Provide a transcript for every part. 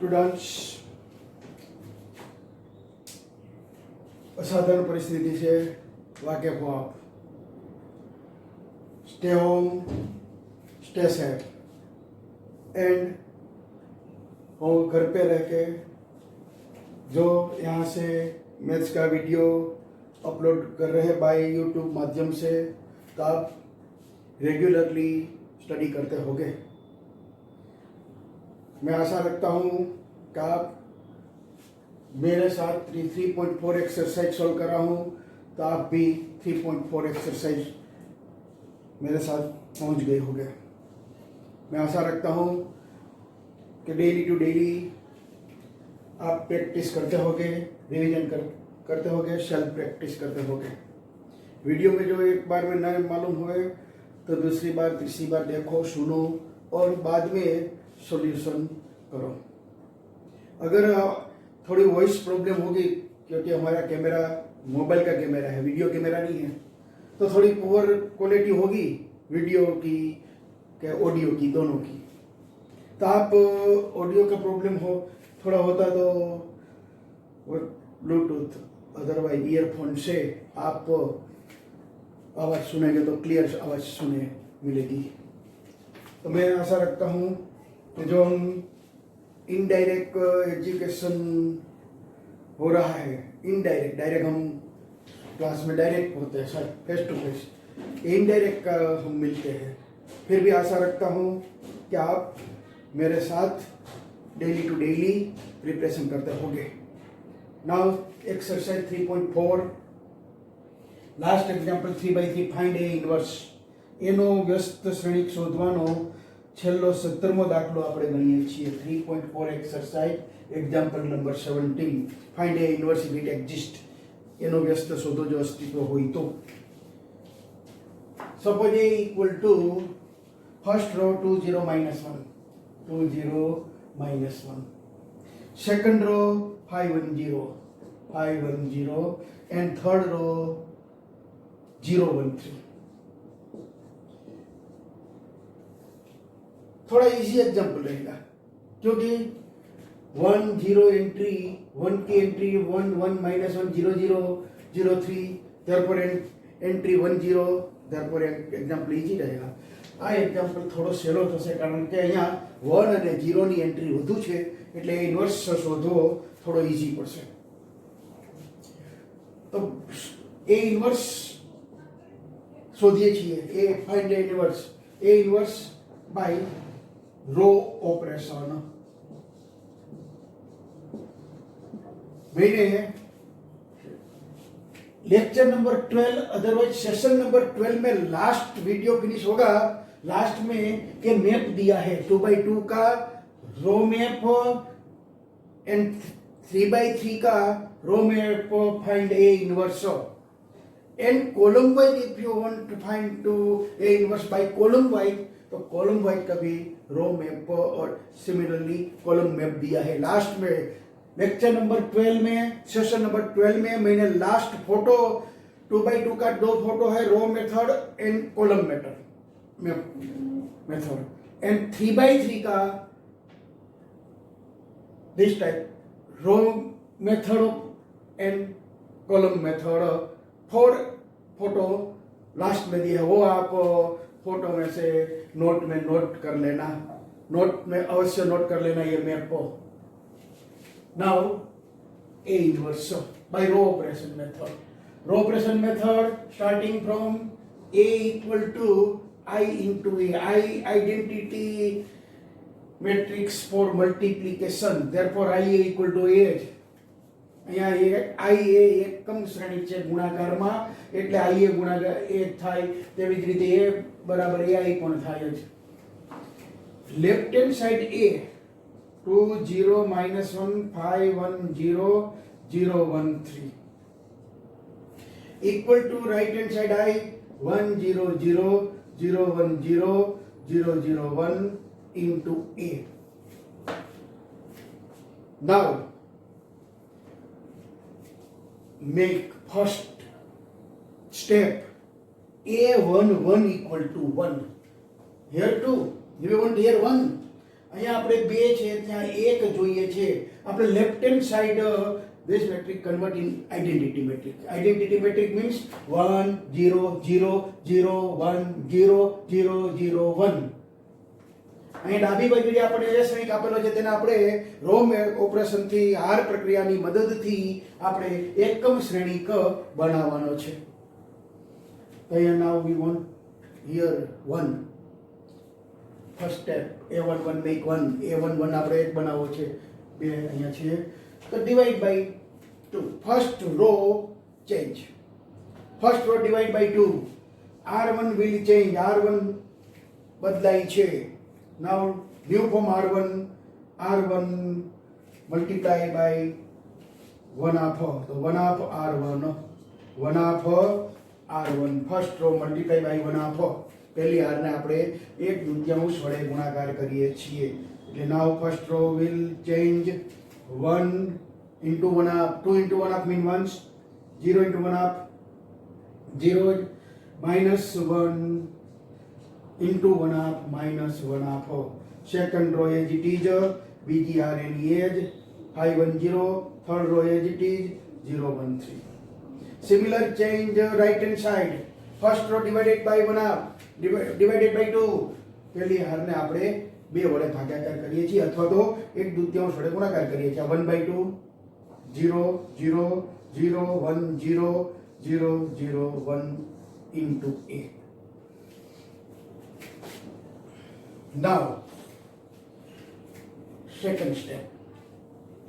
Students અસાધારણ પરિસ્થિતિ છે, વાકેફ હો આપ. Stay home, stay safe and वो घर पे रह के जो यहाँ से मैथ्स का वीडियो अपलोड कर रहे हैं बाय यूट्यूब माध्यम से, तो आप रेगुलरली स्टडी करते होंगे. मैं आशा रखता हूँ कि आप मेरे साथ 3.4 एक्सरसाइज सॉल्व कर रहा हूँ, तो आप भी 3.4 एक्सरसाइज मेरे साथ पहुंच गए होंगे. मैं आशा रखता हूं कि डेली टू डेली आप प्रैक्टिस करते होंगे, रिवीजन करते होंगे, सेल्फ प्रैक्टिस करते होंगे. वीडियो में जो एक बार में न मालूम हुए तो दूसरी बार तीसरी बार देखो, सुनो और बाद में सॉल्यूशन करो. अगर थोड़ी वॉइस प्रॉब्लम होगी क्योंकि हमारा कैमरा मोबाइल का कैमरा है, वीडियो कैमरा नहीं है, तो थोड़ी पुअर क्वालिटी होगी वीडियो की के ऑडियो की, दोनों की. तो आप ऑडियो का प्रॉब्लम हो थोड़ा होता तो वो ब्लूटूथ अदरवाइज ईयरफोन से आप आवाज़ सुनेंगे तो क्लियर आवाज़ सुने मिलेगी. तो मैं आशा रखता हूँ कि जो हम इनडायरेक्ट एजुकेशन हो रहा है, इनडायरेक्ट, डायरेक्ट हम क्लास में डायरेक्ट होते हैं sir, face to face, indirect का हम मिलते हैं. फिर भी आशा रखता हूँ कि आप मेरे साथ डेली टू डेली प्रिपरेशन करते होंगे. Now exercise 3.4 last example 3/3 find a inverse. એનો વ્યસ્ત શ્રેણિક શોધવાનો છેલ્લો 17મો દાખલો આપણે ગણીએ છીએ. 3.4 exercise example number 17 find A inverse if it exist. એનો વ્યસ્ત શોધો જો અસ્તિત્વ હોય તો. Suppose A equal to first row 2 0 -1 2 0 -1, second row 5 1 0 5 1 0 and third row 0 1 3. थोड़ा इजी एग्जाम्पल रहेगा क्योंकि 1 0 एंट्री 1 की entry 1 1 -1 0 0 0 3, therefore entry 1 0, therefore example easy रहेगा. आ एग्जाम्पल थोड़ो सહેલો થશે કારણ કે અહીંયા 1 અને 0 ની એન્ટ્રી વધુ છે એટલે ઇન્વર્સ શોધવો થોડો ઈઝી પડશે. તો એ ઇન્વર્સ શોધીએ છીએ. A find a inverse, a inverse by row operation. मैंने lecture number 12 otherwise session number 12 में लास्ट वीडियो फिनिश होगा. लास्ट में ये मैप दिया है 2x2 का रो मैप एंड 3x3 का row map. Find a inverse and column wise. If you want to find to a inverse by column wise तो column wise का भी रो मैप और सिमिलरली कॉलम मैप दिया है. Last में lecture number 12 में, session number 12 में मैंने लास्ट फोटो 2x2 का 2 फोटो है, row method and column method and 3x3 का this type row method and column method. 4 photo last में दिया है, वो आप फोटो में से नोट में नोट कर लेना, नोट में अवश्य नोट कर लेना ये मैप को. Now A inverse by row operation method. Row operation method starting from A equal to I into A. I identity matrix for multiplication. Therefore I A equal to A. અહીંયા I A એકમ શ્રેણી છે ગુણાકારમાં એટલે I A ગુણાકાર A થાય. તેવી જ રીતે A બરાબર AI પણ થાય જ. Left hand side A 2 0 -1 5 1 0 0 1 3 equal to right hand side I 1 0 0 0 1 0 0 0 1 into A. Now make first step A1 1 equal to 1. Here 2. You want here 1. અહીંયા આપણે 2 છે ત્યાં 1 જોઈએ છે. આપણે left hand side this metric convert in identity metric. Identity metric means 1 0 0 0 1 0 0 0 1. અહીં ડાબી બાજુએ આપણે એ શ્રેણિક આપેલો છે તેને આપણે રો ઓપરેશન થી હાર પ્રક્રિયાની મદદથી આપણે એકમ શ્રેણિક બનાવવાનો છે. તો અહીંયા now we want here 1 first step a11 make 1 a11 આપણે એક બનાવવો છે. 2 અહીંયા છે. તો divide by 2. First row change. First row divide by 2. R1 will change. R1 બદલાય છે. Now new form R1. R1 multiply by 1/2. So 1/2 R1. 1/2 R1. First row multiply by 1/2. પહેલી R ને આપણે 1/2 વડે ગુણાકાર કરીએ છીએ. એટલે now first row will change 1 into 1/2, 2 into 1/2 mean once, 0 into 1/2, 0, minus 1 into 1/2 minus 1/2. Second row as it is, BGR any age, 5 1 0, third row as it is, 0 1 3. Similar change right hand side. First row divided by 1/2, divided by 2. પહેલી હારને આપણે 2 વડે ભાગાકાર કરીએ છીએ અથવા તો 1/2 વડે ગુણાકાર કરીએ છીએ. 1/2 0 0 0 1 0 0 0 1 into a. Now second step,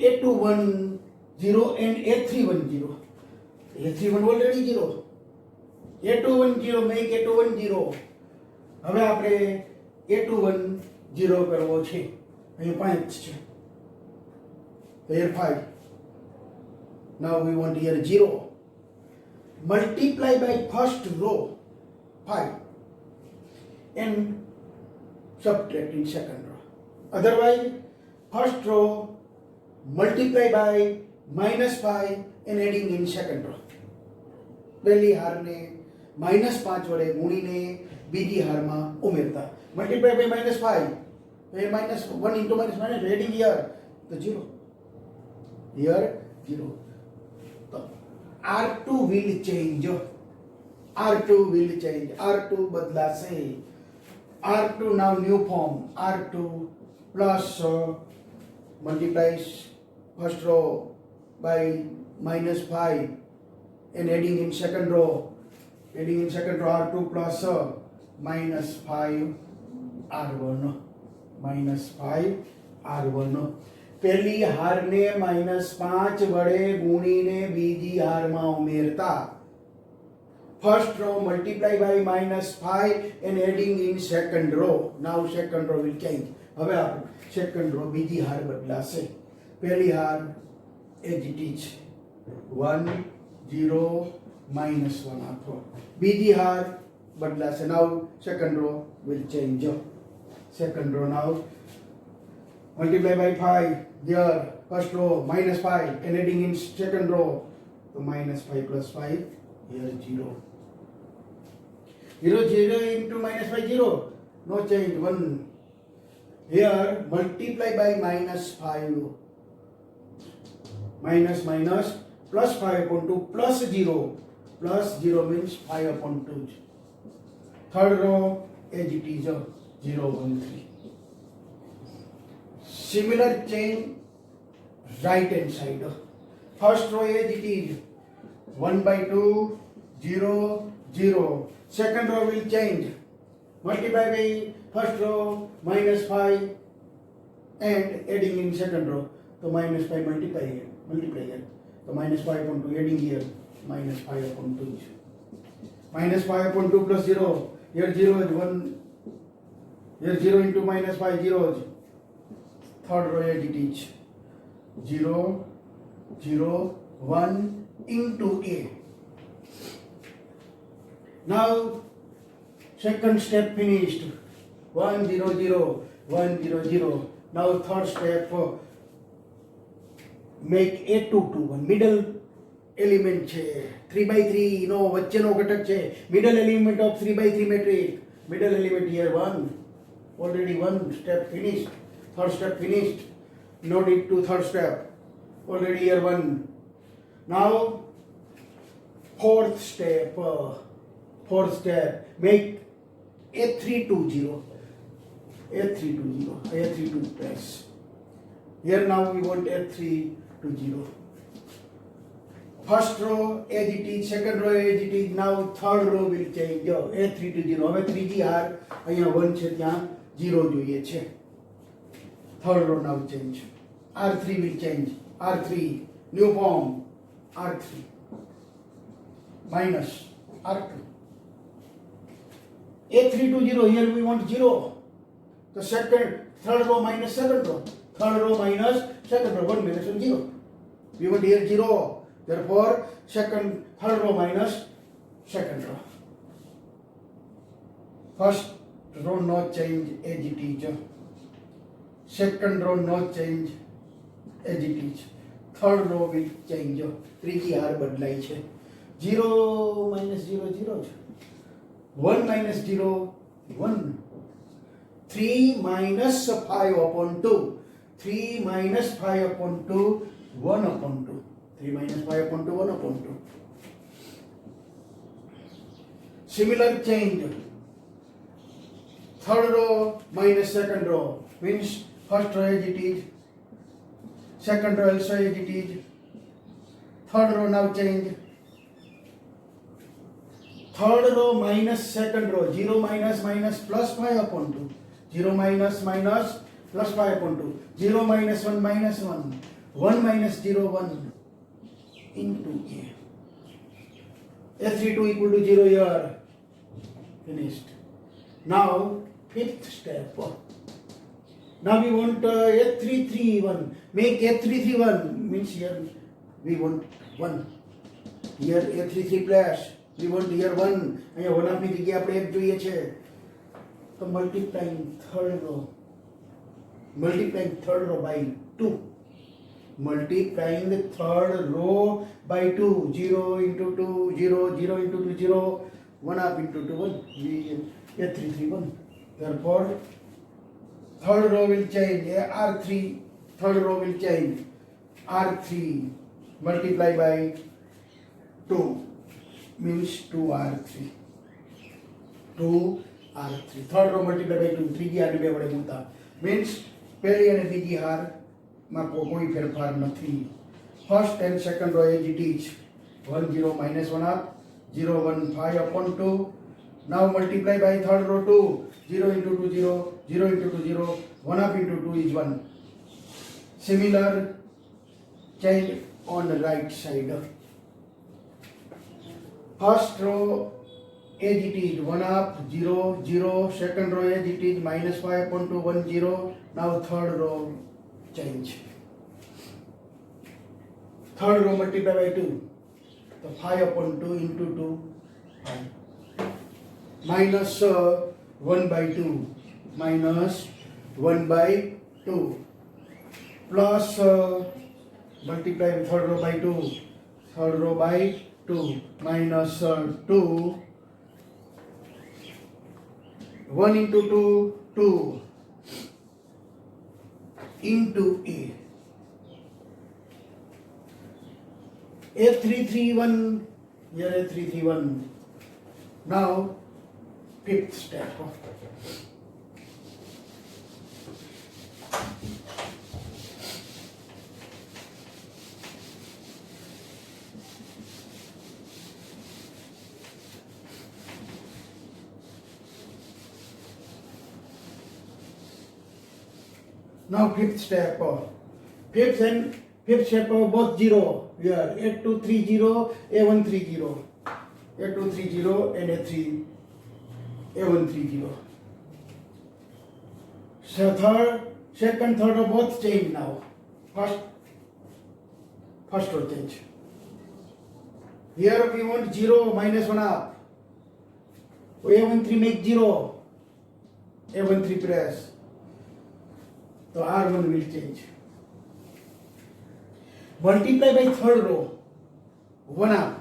a21 0 and a31 0. a31 already 0, a21 0 make a21 0. હવે આપણે a21 0 કરવો છે. અહીં 5 છે તો here 5. Now we want here 0. Multiply by first row 5 and subtract in second row. Otherwise first row multiply by -5 and adding in second row. પહેલી હારને -5 વડે ગુણીને બીજી હારમાં ઉમેરતા. Multiply by -5. Here -1 into -5 adding here તો 0. Here 0. R2 will change. R2 will change. R2 બદલાશે. R2 now new form. R2 plus multiplies first row by -5 and adding in second row. Adding in second row R2 plus -5 R1. -5 R1. પહેલી હારને -5 વડે ગુણીને બીજી હારમાં ઉમેરતા. First row multiply by -5 and adding in second row. Now second row will change. હવે આપણે second row બીજી હાર બદલાશે. પહેલી હાર as it is 1 0 -1/2. બીજી હાર બદલાશે. Now second row will change. Second row now multiply by 5. There first row -5 and adding in second row. So -5 plus 5 here 0. 0 0 into -5 0. No change 1. Here multiply by -5. Minus minus plus 5 upon 2 plus 0. Plus 0 means 5 upon 2. Third row as it is 0 1 3. Similar change right hand side. First row as it is 1/2 0 0. Second row will change. Multiply by first row -5 and adding in second row. So -5 multiply here. So -5 upon 2 adding here -5 upon 2. -5 upon 2 plus 0. Here 0 is 1. Here 0 into -5 0 is. Third row as it is 0 0 1 into a. Now second step finished. 1 0 0 1 0 0. Now third step make a2 to 1. Middle element છે 3/3 નો વચ્ચેનો ઘટક છે. Middle element of 3/3 matrix. Middle element here 1. Already one step finished. Third step finished. No need to third step. Already here 1. Now fourth step. Make A320. A3 press. Here now we want A320. First row as it is, second row as it is. Now third row will change. A320. હવે ત્રીજી હાર અહીંયા 1 છે ત્યાં 0 જોઈએ છે. Third row now change. R3 will change. R3 new form. R3 minus R2. A320 here we want 0. The third row minus second row. Third row minus second row. 1 minus 1 0. We want here 0. Therefore third row minus second row. First row no change as it is. Second row no change as it is. Third row will change. ત્રીજી હાર બદલાઈ છે. 0 minus 0 0 છે. 1 minus 0 1. 3 minus 5 upon 2. 3 minus 5 upon 2 1 upon 2. 3 minus 5 upon 2 1 upon 2. Similar change. Third row minus second row means first row as it is, second row also as it is. Third row now change. Third row minus second row. 0 minus minus plus 5 upon 2. 0 minus minus plus 5 upon 2. 0 minus 1 minus 1. 1 minus 0 1 into A. A32 equal to 0 here. Finished. Now fifth step. Now we want A331. Make A331 means here we want 1. Here A33 plus. We want here 1. અહીંયા 1 આપની જગ્યાએ આપણે 1 જોઈએ છે. તો multiplying third row by 2. Multiplying the third row by 2. 0 into 2 0 0 into 2 0 1 up into 2 1. A331. Therefore third row will change. R3 third row will change. R3 multiply by 2 means 2R3. 2R3. Third row multiply by 2. ત્રીજી હાર બે વડે ગુણતા means પહેલી અને બીજી હાર માં કોઈ ફેરફાર નથી. First and second row as it is. 1 0 minus 1 up. 0 1 5 upon 2. Now multiply by third row 2. 0 into 2 0. 0 into 2 0. 1 up into 2 is 1. Similar change on the right side. First row as it is 1 up 0 0. Second row as it is minus 5 upon 2 1 0. Now third row change. Third row multiply by 2. So 5 upon 2 into 2 5. Minus 1 by 2. Minus 1 by 2. Plus multiply with third row by 2. Third row by 2. Minus 2. 1 into 2 2. Into A. A331. Here A331. Now fifth step. Now fifth step. Fifth step both 0. Here A230, A130. A230 and A130. So second, third row both change now. First row change. Here we want 0 minus 1 up. A13 make 0. A13 press. So R1 will change. Multiply by third row 1 up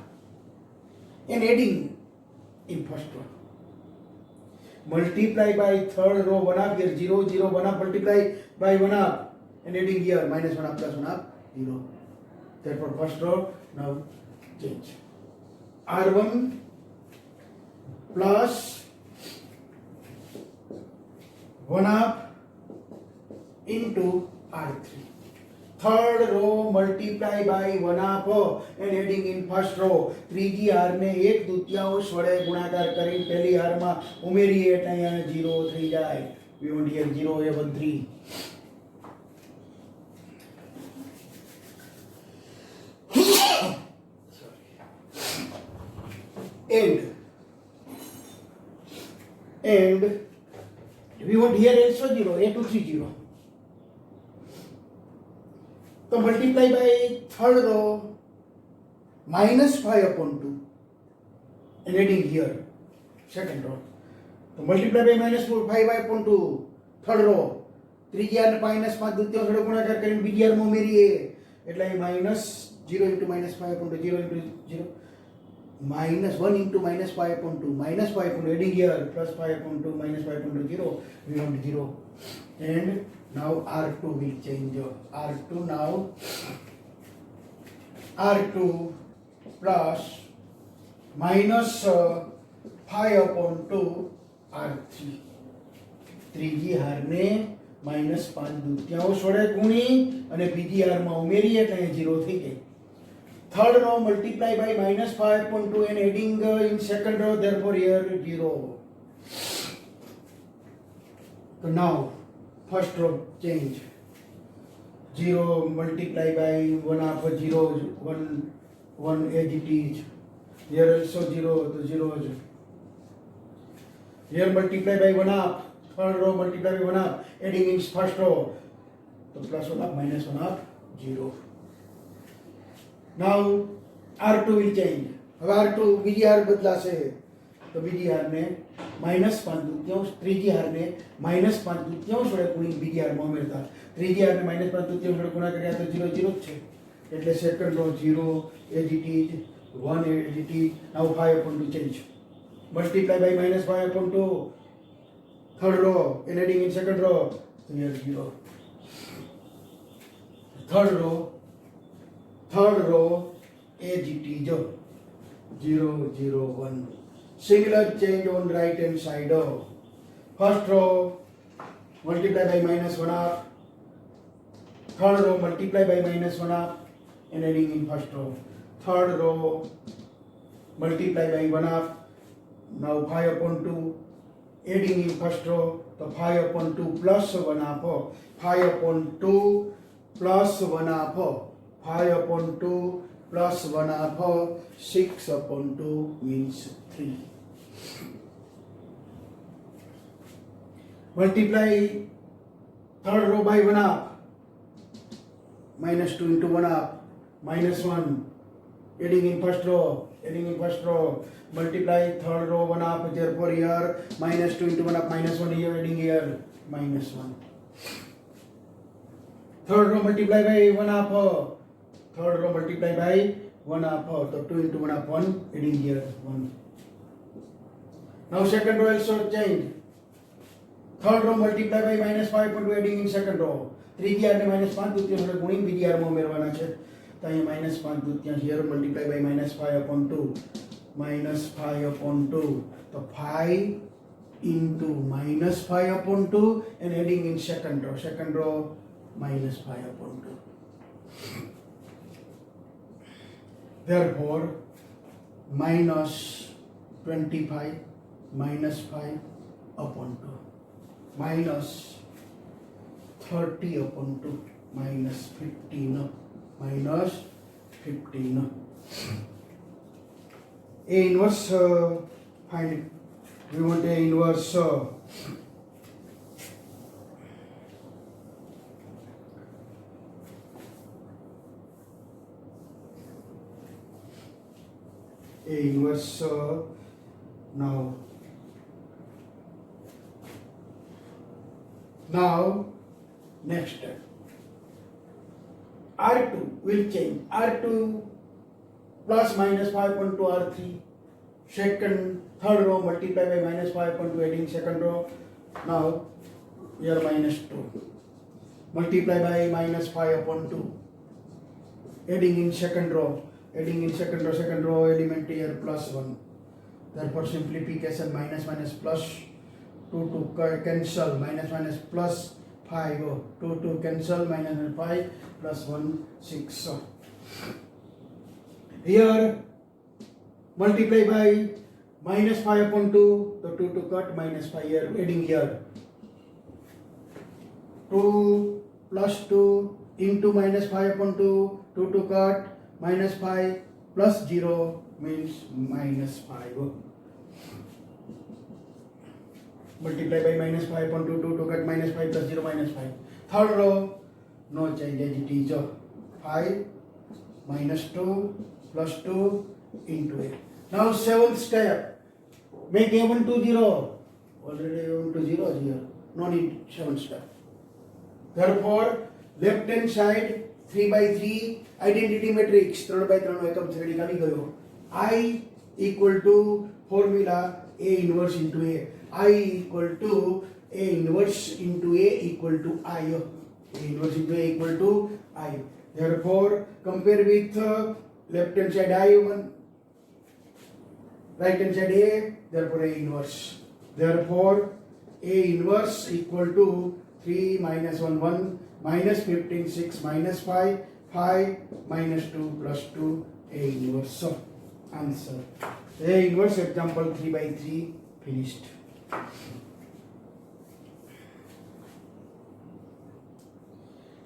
and adding in first row. multiply by third row 1 half here 0 0 1 half multiply by 1 half and adding here minus 1 half plus 1 half 0. Therefore first row now change. R1 plus 1 half into R3. Third row multiply by 1 half and adding in first row. ત્રીજી હાર ને 1/2 વડે ગુણાકાર કરી પહેલી હારમાં ઉમેરીએ એટલે અહીંયા 0 થઈ જાય. We want here 0 1 3. And we want here also 0 a2 3 0. So multiply by third row minus 5 upon 2 and adding here second row. So multiply by minus 5 upon 2 third row. ત્રીજી હાર minus 5 દ્વિતીય વડે ગુણાકાર કરીને બીજી હારમાં ઉમેરીએ એટલે minus 0 into minus 5 upon 2 0 into 0 minus 1 into minus 5 upon 2 minus 5 upon 2 adding here plus 5 upon 2 minus 5 upon 2 0 we want 0 and now R2 will change. R2 now R2 plus minus 5 upon 2 R3. ત્રીજી હારને minus 5 દ્વિતીયાંશ વડે ગુણી અને બીજી હારમાં ઉમેરીએ એટલે 0 થઈ જાય. Third row multiply by minus 5 upon 2 and adding in second row therefore here 0. So now first row change. 0 multiply by 1 half 0 1 1 as it is. Here also 0 to 0. Here multiply by 1 half. Third row multiply by 1 half. Adding in first row. So plus 1 half minus 1 half 0. Now R2 will change. હવે R2 બીજી હાર બદલાશે તો બીજી હારને -5 દૂત્યાંશ ત્રીજી હારને -5 દૂત્યાંશ વડે ગુણી બીજી હારમાં ઉમેરતા ત્રીજી હારને -5 દૂત્યાંશ વડે ગુણા કર્યા તો 0 0 જ છે એટલે second row 0 as it is 1 as it is. Now 5 upon 2 change. Multiply by -5 upon 2 third row and adding in second row so here 0. Third row as it is 0 0 1. Similar change on right hand side. First row multiply by minus 1 half. Third row multiply by minus 1 half and adding in first row. Third row multiply by 1 half. Now 5 upon 2 adding in first row. So 5 upon 2 plus 1 half. 5 upon 2 plus 1 half. 5 upon 2 plus 1 half, 6 upon 2 means 3. Multiply third row by 1 half, minus 2 into 1 half, minus 1, adding in first row, multiply third row 1 half, therefore here, minus 2 into 1 half, minus 1 here, adding here, minus 1. Third row multiply by 1 half, third row multiply by 1 half, so 2 into 1 half 1 adding here 1. Now second row also change. Third row multiply by minus 5 upon 2 adding in second row. ત્રીજી હારને -5 દૂત્યાંશ વડે ગુણી બીજી હારમાં ઉમેરવાના છે તો અહીંયા -5 દૂત્યાંશ here multiply by -5 upon 2 -5 upon 2 તો 5 into -5 upon 2 and adding in second row -5 upon 2. Therefore, minus 25 minus 5 upon 2 minus 30 upon 2 minus 15 minus 15. A inverse find it. We want a inverse now next step. R2 will change. R2 plus minus 5 upon 2 R3. Second, Third row multiply by minus 5 upon 2 adding second row. Now here minus 2. Multiply by minus 5 upon 2. Adding in second row. Adding in second row element here plus 1. Therefore simplification minus minus plus 2 to cancel, minus minus plus 5, 2 to cancel, minus 5 plus 1 6. Here multiply by minus 5 upon 2, the 2 to cut, minus 5 here, adding here 2 plus 2 into minus 5 upon 2, 2 to cut, minus 5 plus 0 means minus 5. Multiply by minus 5 upon 2, 2 to cut, minus 5 plus 0 minus 5. Third row, no change as it is. 5 minus 2 plus 2 into a. Now seventh step, make A1 to 0. Already A1 to 0 is here. No need seventh step. Therefore, left hand side 3 by 3 identity matrix 3 by 3 એકમ શ્રેણી કાઢી ગયો. I equal to formula A inverse into A. I equal to A inverse into A equal to I. A inverse into A equal to I. Therefore, compare with left hand side I1, right hand side A, therefore A inverse. Therefore, A inverse equal to 3 minus 1, 1, minus 15, 6, minus 5, 5, minus 2, plus 2, A inverse. So, answer. A inverse example 3 by 3 finished.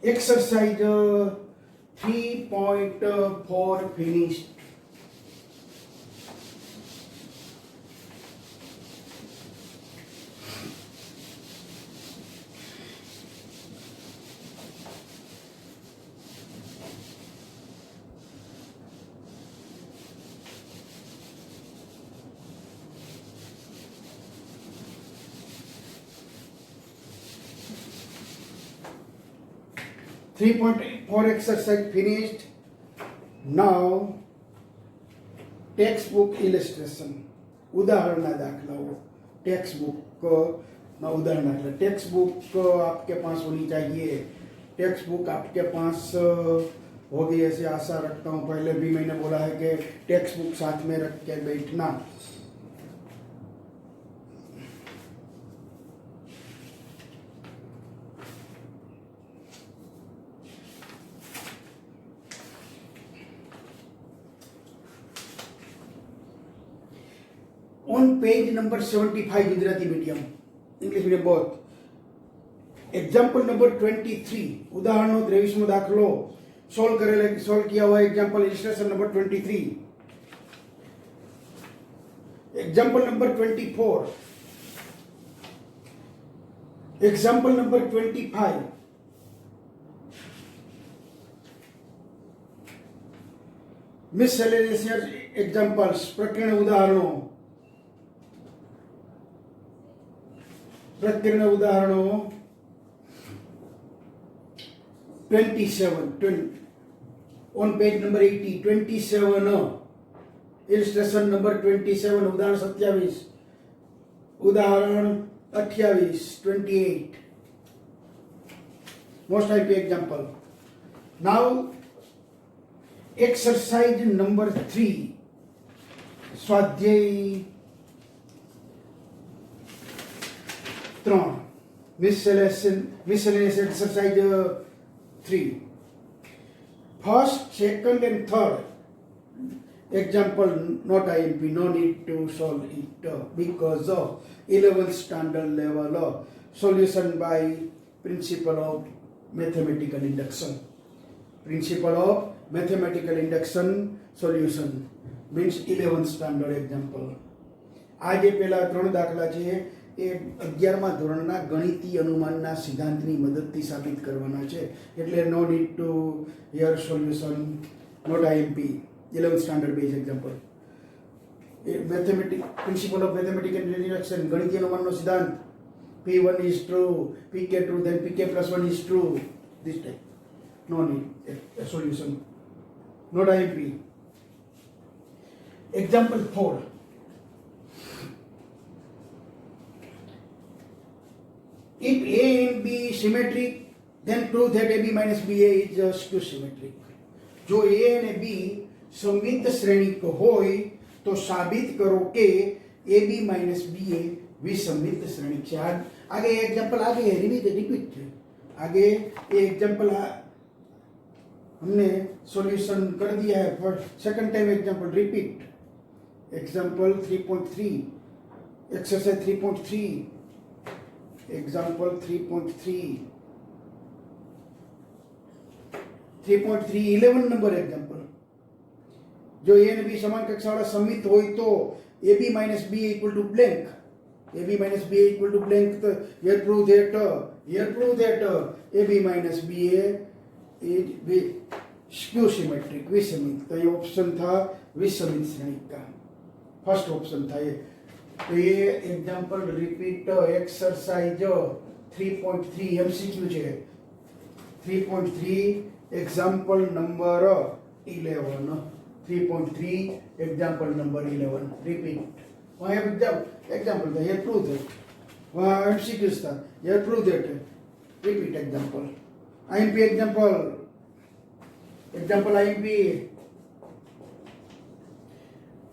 Exercise 3.4 finished. Three point four exercise finished. Now textbook illustration. उदाहरण दाखलाओ. Text ना उदाहरण दाखला. Text book आपके पास होनी चाहिए. Text book आपके पास होगी ऐसे आशा रखता हूँ. पहले भी मैंने बोला है कि टेक्स्ट बुक साथ में रख के बैठना. On page number 75 Gujarati medium, English medium both. Example number 23, उदाहरणों 23 दाखलो सोल्व किया हुआ example illustration number 23. Example number 24, example number 25. Miscellaneous examples, प्रकीर्ण उदाहरणों. प्रकीर्ण उदाहरणों 27 on page number 80. 27 illustration number 27 उदाहरण 27, उदाहरण 28, 28 most type example. Now exercise number 3, स्वाध्याय 3, miscellaneous exercise 3. First, second and third example not IMP, no need to solve it because of 11th standard level solution by principle of mathematical induction. Principle of mathematical induction solution means 11th standard example. આ જે પેલા 3 દાખલા છે એ 11મા ધોરણના ગણિતીય અનુમાનના સિદ્ધાંતની મદદથી સાબિત કરવાના છે. એટલે no need to here solution, not IMP. 11th standard base example. Mathematic principle of mathematical induction, ગણિતીય અનુમાનનો સિદ્ધાંત. P1 is true, PK true, then PK plus 1 is true. This type. No need a solution. Not IMP. Example 4. If A and B symmetric, then prove that AB minus BA is skew symmetric. જો A અને B સમિત શ્રેણિક હોય તો સાબિત કરો કે AB minus BA વિસમિત શ્રેણિક છે. आगे एग्जांपल आगे है, रिपीट है. आगे ये एग्जांपल हमने सॉल्यूशन कर दिया है. First second time example repeat. Example 3.3 exercise 3.3 example 3.3 11 number example. जो ए और बी समान कक्षा वाला समित हो तो AB minus BA equal to blank. AB minus BA equal to blank. तो here prove that AB minus BA is skew symmetric विसमित. तो ये ऑप्शन था विसमित श्रेणी का, फर्स्ट ऑप्शन था ये. तो ये एग्जांपल रिपीट एक्सरसाइज 3.3 MCQ છે. 3.3 example number 11. 3.3 example number 11 repeat. वहाँ एग्जांपल था, ये प्रूव दैट. वहाँ एमसीक्यूज था, ये prove that. Repeat example. IMP example IMP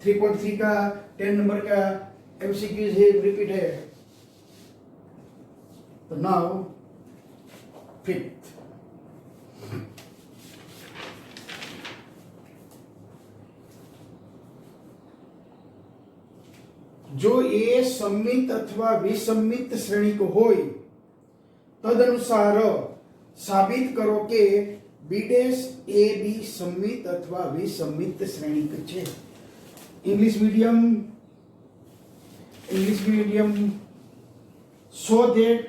3.3 का 10 नंबर का एमसीक्यूज है, रिपीट है. तो नाउ फिफ्थ. जो ए समित अथवा विसमित श्रेणिक होय तदनुसार साबित करो के बी डैश ए बी समित अथवा विसमित श्रेणिक छे. English medium so that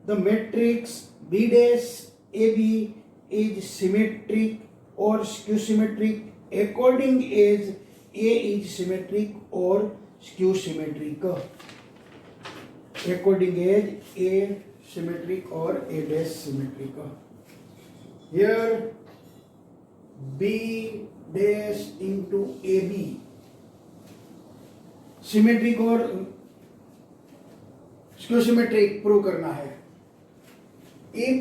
the matrix B dash AB is symmetric or skew symmetric according as A is symmetric or skew symmetric. According as A symmetric or A dash symmetric. Here B dash into AB symmetric or skew symmetric prove करना है. If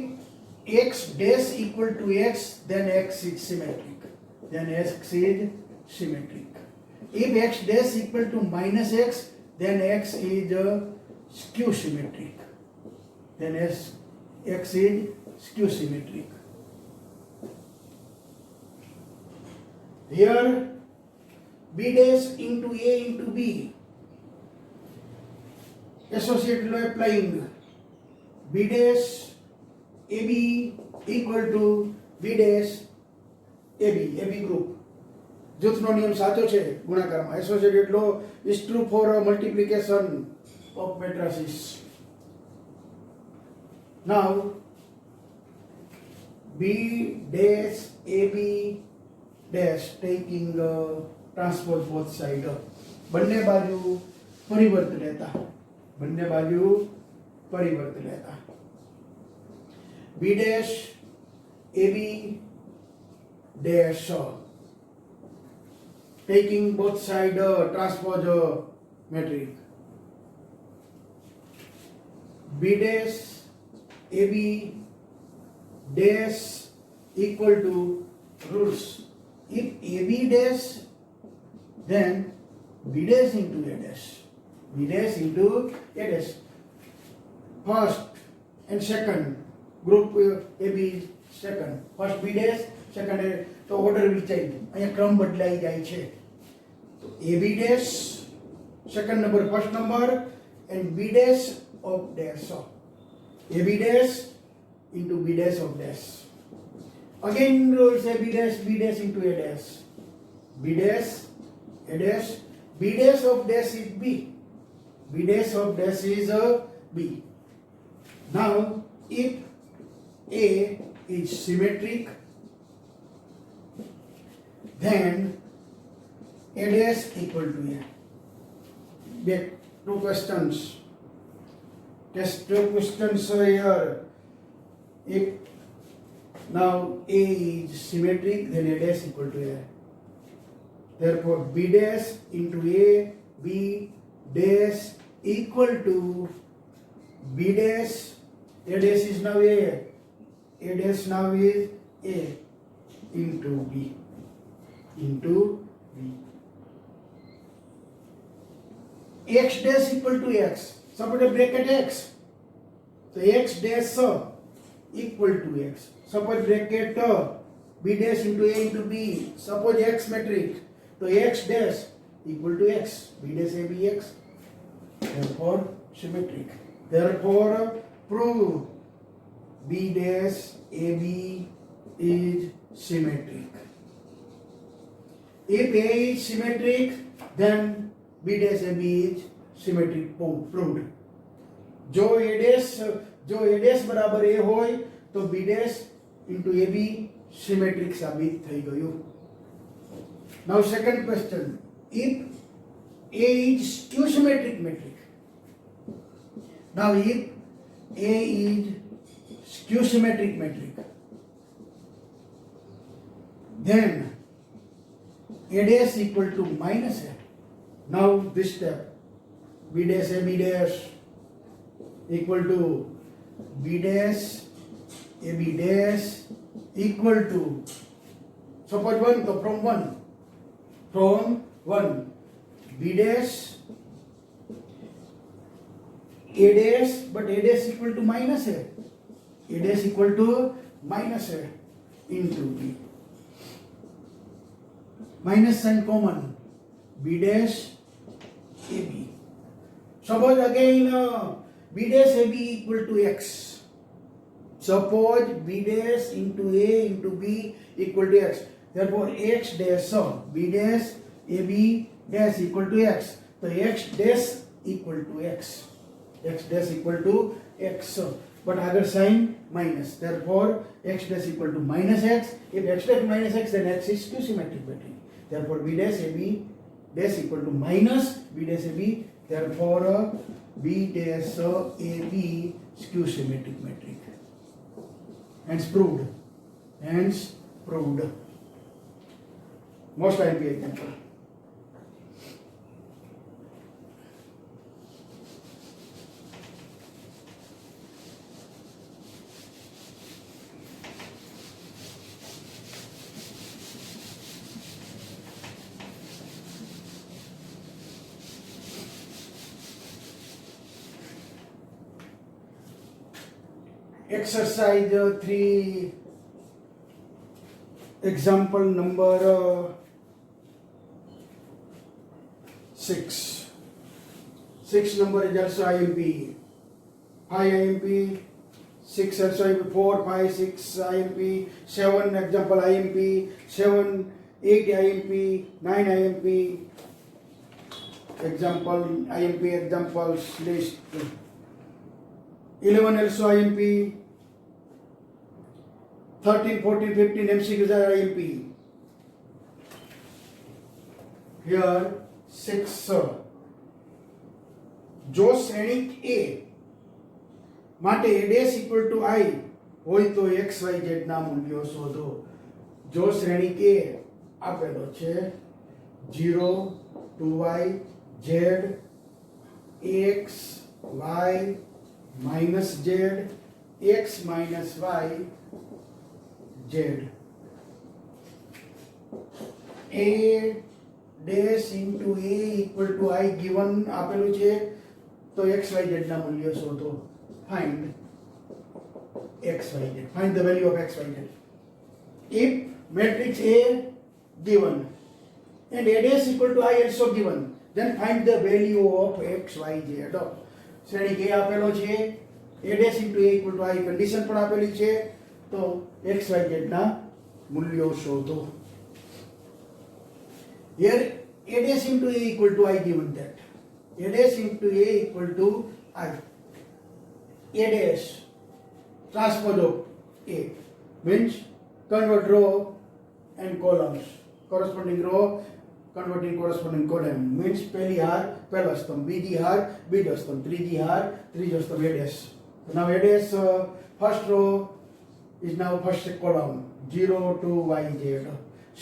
x dash equal to x, then x is symmetric. If x dash equal to minus x, then x is skew symmetric. X is skew symmetric. Here B dash into A into B. Associated law applying. B dash AB equal to B dash AB group. જૂથનો નિયમ સાચો છે ગુણાકારમાં. Associated law is true for multiplication of matrices. Now B dash AB dash taking transpose both side. બંને બાજુ પરિવર્ત લેતા. B dash AB dash taking both side transpose metric. B dash AB dash equal to rules. If AB dash, then B dash into A dash. First and second group AB second. First B dash, second A. तो order भी change, અહીંયા क्रम बदलाई જાય છે. तो AB dash second number first number and B dash of dash. AB dash into B dash of dash. Again rules AB dash B dash into A dash. B dash A dash. B dash of dash is B. B dash of dash is B. Now if A is symmetric, then A dash equal to A. Back two questions. Just two questions here. If now A is symmetric, then A dash equal to A. Therefore B dash into A, B dash equal to B dash A dash is now A. A dash now is A into B. Into B. X dash equal to X. Suppose a bracket X. So X dash equal to X. Suppose bracket B dash into A into B. Suppose X matrix. So X dash equal to X. B dash A B X. Therefore symmetric. Therefore prove B dash A B is symmetric. If A is symmetric, then B dash A B is symmetric proved. जो A dash बराबर A होय तो B dash into A B symmetric साबित થઈ ગયું. Now second question, if A is skew symmetric metric. Now if A is skew symmetric metric, then A dash equal to minus A. Now this step, B dash A B dash equal to B dash A B dash equal to, suppose 1, so from 1 B dash A dash, but A dash equal to minus A. A dash equal to minus A into B. Minus sign common. B dash A B. Suppose again B dash A B equal to X. Suppose B dash into A into B equal to X. Therefore X dash B dash A B dash equal to X. So X dash equal to X. X dash equal to X. But other sign minus. Therefore X dash equal to minus X. If X dash minus X, then X is skew symmetric metric. Therefore B dash A B dash equal to minus B dash A B. Therefore B dash A B skew symmetric metric. Hence proved. Hence proved. Most IMP example. Exercise 3, example number 6. 6 number is also IMP. 5 IMP, 6 also IMP, 4, 5, 6 IMP, 7 example IMP, 7, 8 IMP, 9 IMP, example IMP examples list. 11 also IMP, 13, 14, 15 MCQs are IMP. Here 6. જો શ્રેણિક A માટે A dash equal to I હોય તો x y z ના મૂલ્યો શોધો. જો શ્રેણિક A આપેલો છે 0 2y z x y minus z x minus y z, A dash into A equal to I given આપેલું છે તો x y z ના મૂલ્યો શોધો. Find x y z. Find the value of x y z. If matrix A given and A dash equal to I also given, then find the value of x y z. શ્રેણિક A આપેલો છે, A dash into A equal to I condition પણ આપેલી છે, તો x y z ના મૂલ્યો શોધો. Here A dash into A equal to I given that. A dash into A equal to I. A dash transpose of A means convert row and columns. Corresponding row converting corresponding column means પહેલી હાર પહેલો સ્તંભ, બીજી હાર બીજો સ્તંભ, ત્રીજી હાર ત્રીજો સ્તંભ. A dash. So now A dash first row is now first column 0 to y z.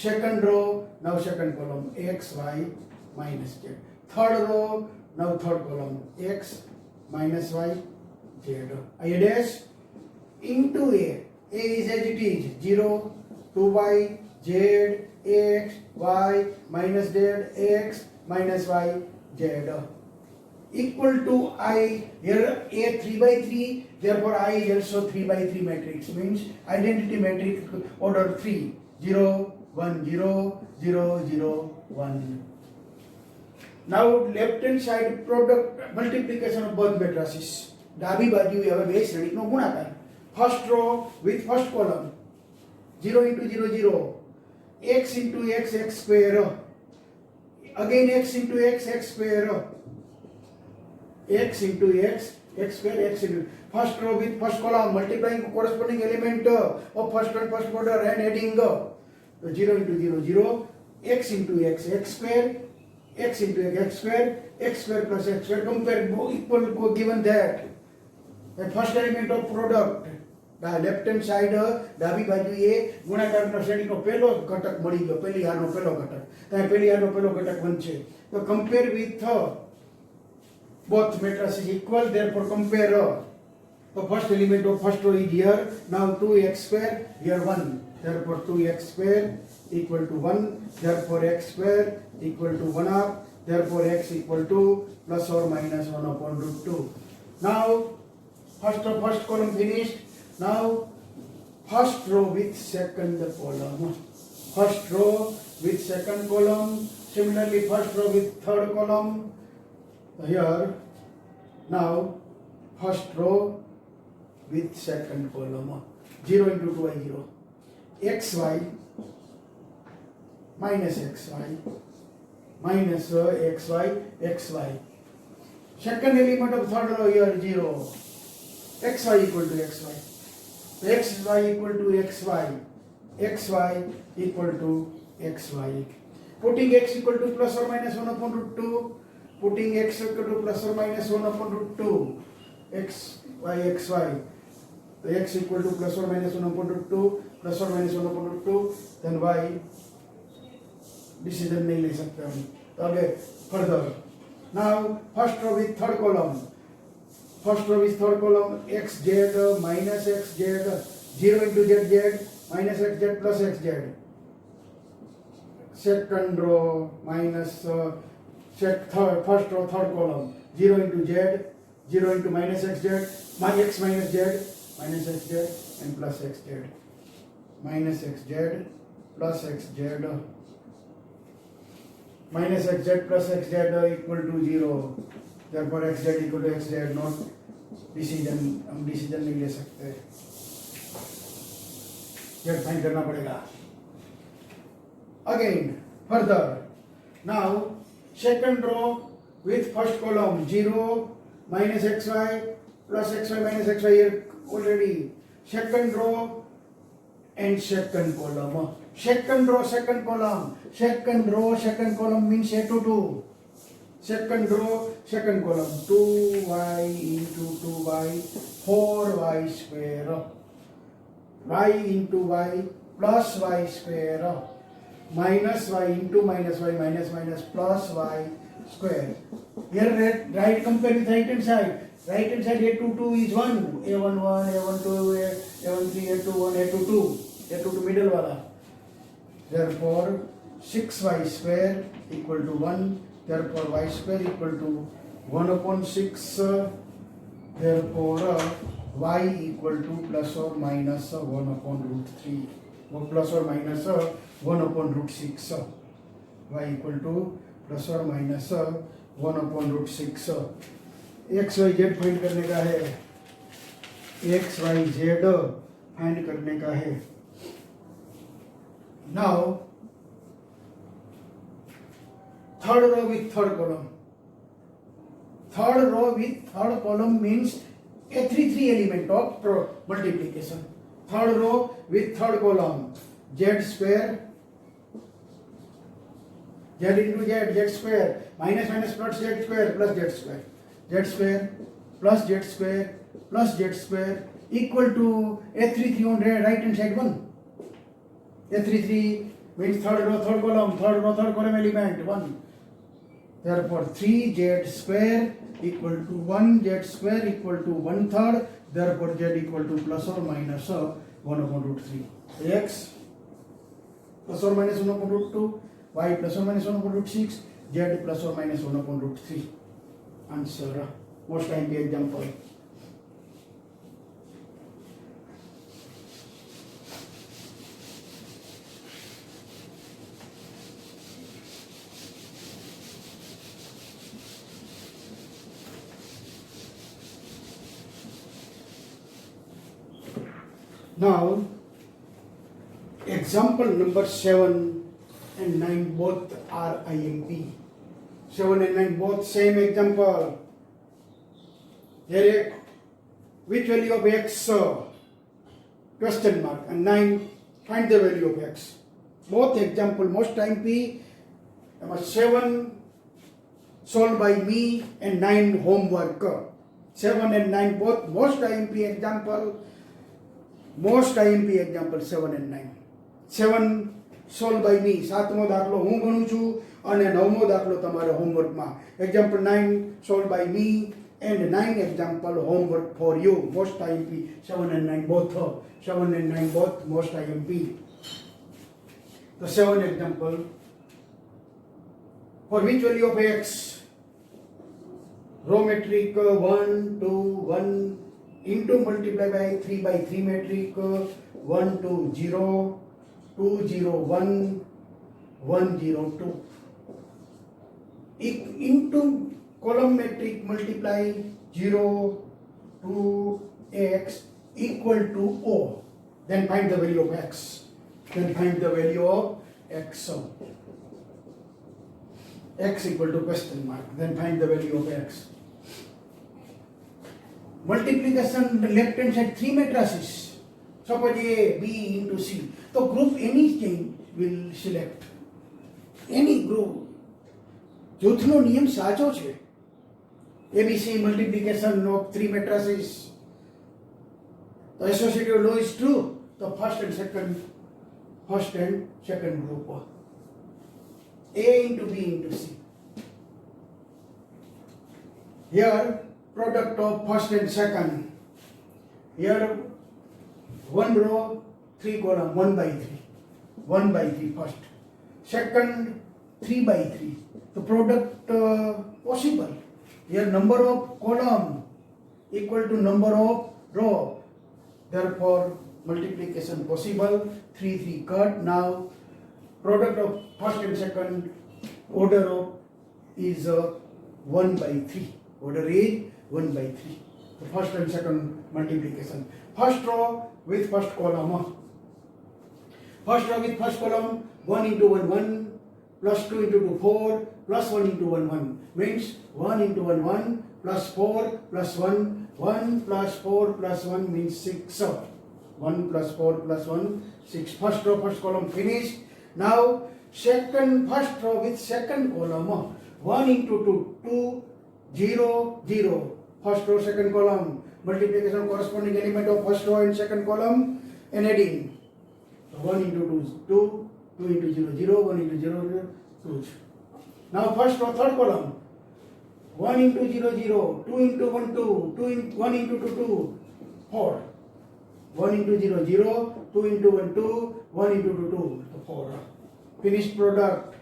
Second row now second column x y minus z. Third row now third column x minus y z. A dash into A. A is as it is 0, 2y, z, x, y, minus z, x, minus y, z. Equal to I, here A 3 by 3, therefore I is also 3 by 3 matrix, means identity matrix order 3, 0, 1, 0, 0, 0, 1. Now left hand side product multiplication of both matrices. ડાબી બાજુ હવે બે શ્રેણીનો ગુણાકાર. First row with first column 0 into 0 0, x into x x square, again x into x x square, x into x x square x into first row with first column multiplying corresponding element of first and first order and adding 0 into 0 0, x into x x square, x into x square plus x square, compare equal given that the first element of product left hand side ડાબી બાજુએ ગુણાકારના શ્રેણીનો પહેલો ઘટક મળી ગયો, પહેલી હારનો પહેલો ઘટક, ત્યાં પહેલી હારનો પહેલો ઘટક 1 છે. તો compare with both matrices equal, therefore compare the first element of first row is here, now 2x square, here 1, therefore 2x square equal to 1, therefore x square equal to 1 half, therefore x equal to plus or minus 1 upon root 2. Now first column finished. Now first row with second column, first row with second column, similarly first row with third column. Here now first row with second column, 0 into 2y 0, xy minus xy minus xy xy. Second element of third row here 0, xy equal to xy, xy equal to xy, xy equal to xy. Putting x equal to plus or minus 1 upon root 2, putting x equal to plus or minus 1 upon root 2, xy xy, so x equal to plus or minus 1 upon root 2, plus or minus 1 upon root 2, then y decision नहीं ले सकते हम. तो आगे further. Now first row with third column, first row with third column x z minus x z, 0 into z z minus x z plus x z. Second row minus first row third column 0 into z, 0 into minus x z, x minus z, minus x z and plus x z, minus x z plus x z, minus x z plus x z equal to 0, therefore x z equal to x z. not decision, हम decision नहीं ले सकते, z find करना पड़ेगा. Again further. Now second row with first column 0 minus xy plus xy minus xy, here already. Second row and second column, second row second column, second row second column means a to 2, second row second column 2y into 2y, 4y square, y into y plus y square, minus y into minus y minus minus plus y square. Here right compare with right hand side. Right hand side a22 is 1, a11, a12, a13, a21, a22, a22 middle वाला. Therefore 6y square equal to 1, therefore y square equal to 1 upon 6, therefore y equal to plus or minus 1 upon root 3, or plus or minus 1 upon root 6, y equal to plus or minus 1 upon root 6. x y z find करने का है, x y z find करने का है. Now third row with third column, third row with third column means a 3 3 element of multiplication. Third row with third column, z square, z into z, z square minus minus plus z square plus z square, z square plus z square plus z square equal to a33 on right hand side 1. a33 means third row third column, third row third column element 1. Therefore 3z square equal to 1, z square equal to 1/3, therefore z equal to plus or minus 1 upon root 3. X plus or minus 1 upon root 2, y plus or minus 1 upon root 6, z plus or minus 1 upon root 3. Answer. Most time example. Now, example number 7 and 9 both are IMP. 7 and 9 both same example. Here, which value of x? Question mark. And 9, find the value of x. Both example, most IMP. 7 solved by me and 9 homework. 7 and 9 both most IMP example. Most IMP example 7 and 9. 7 solved by me. 7મો દાખલો હું ગણું છું અને 9મો દાખલો તમારે હોમવર્કમાં. Example 9 solved by me and 9 example homework for you. Most IMP 7 and 9 both. 7 and 9 both most IMP. The 7 example. For which value of x? Row metric 1 to 1 into multiply by 3 metric 1 to 0 2 0 1 1 0 2 into column metric multiply 0 2 x equal to O. Then find the value of x. Then find the value of x. X equal to question mark. Then find the value of x. Multiplication left hand side 3 matrices. Suppose A, B into C. So group any chain will select. Any group. જૂથનો નિયમ સાચો છે. ABC multiplication of 3 matrices. The associative law is true. The first and second group. A into B into C. Here product of first and second. Here 1 row 3 column 1 by 3. 1 by 3 first. Second 3 by 3. The product possible. Here number of column equal to number of row. Therefore multiplication possible. 3 3 cut. Now product of first and second order of is 1 by 3. Order is 1 by 3. The first and second multiplication. First row with first column. First row with first column 1 into 1 1 plus 2 into 2 4 plus 1 into 1 1 means 1 into 1 1 plus 4 plus 1 1 plus 4 plus 1 means 6. 1 plus 4 plus 1 6. First row first column finished. Now first row with second column 1 into 2 2 0 0. First row second column multiplication corresponding element of first row and second column and adding 1 into 2 2 into 0 0 1 into 0 0 2. Now first row third column 1 into 0 0 2 into 1 2 1 into 2 2 4 1 into 0 0 2 into 1 2 1 into 2 2 4. Finished product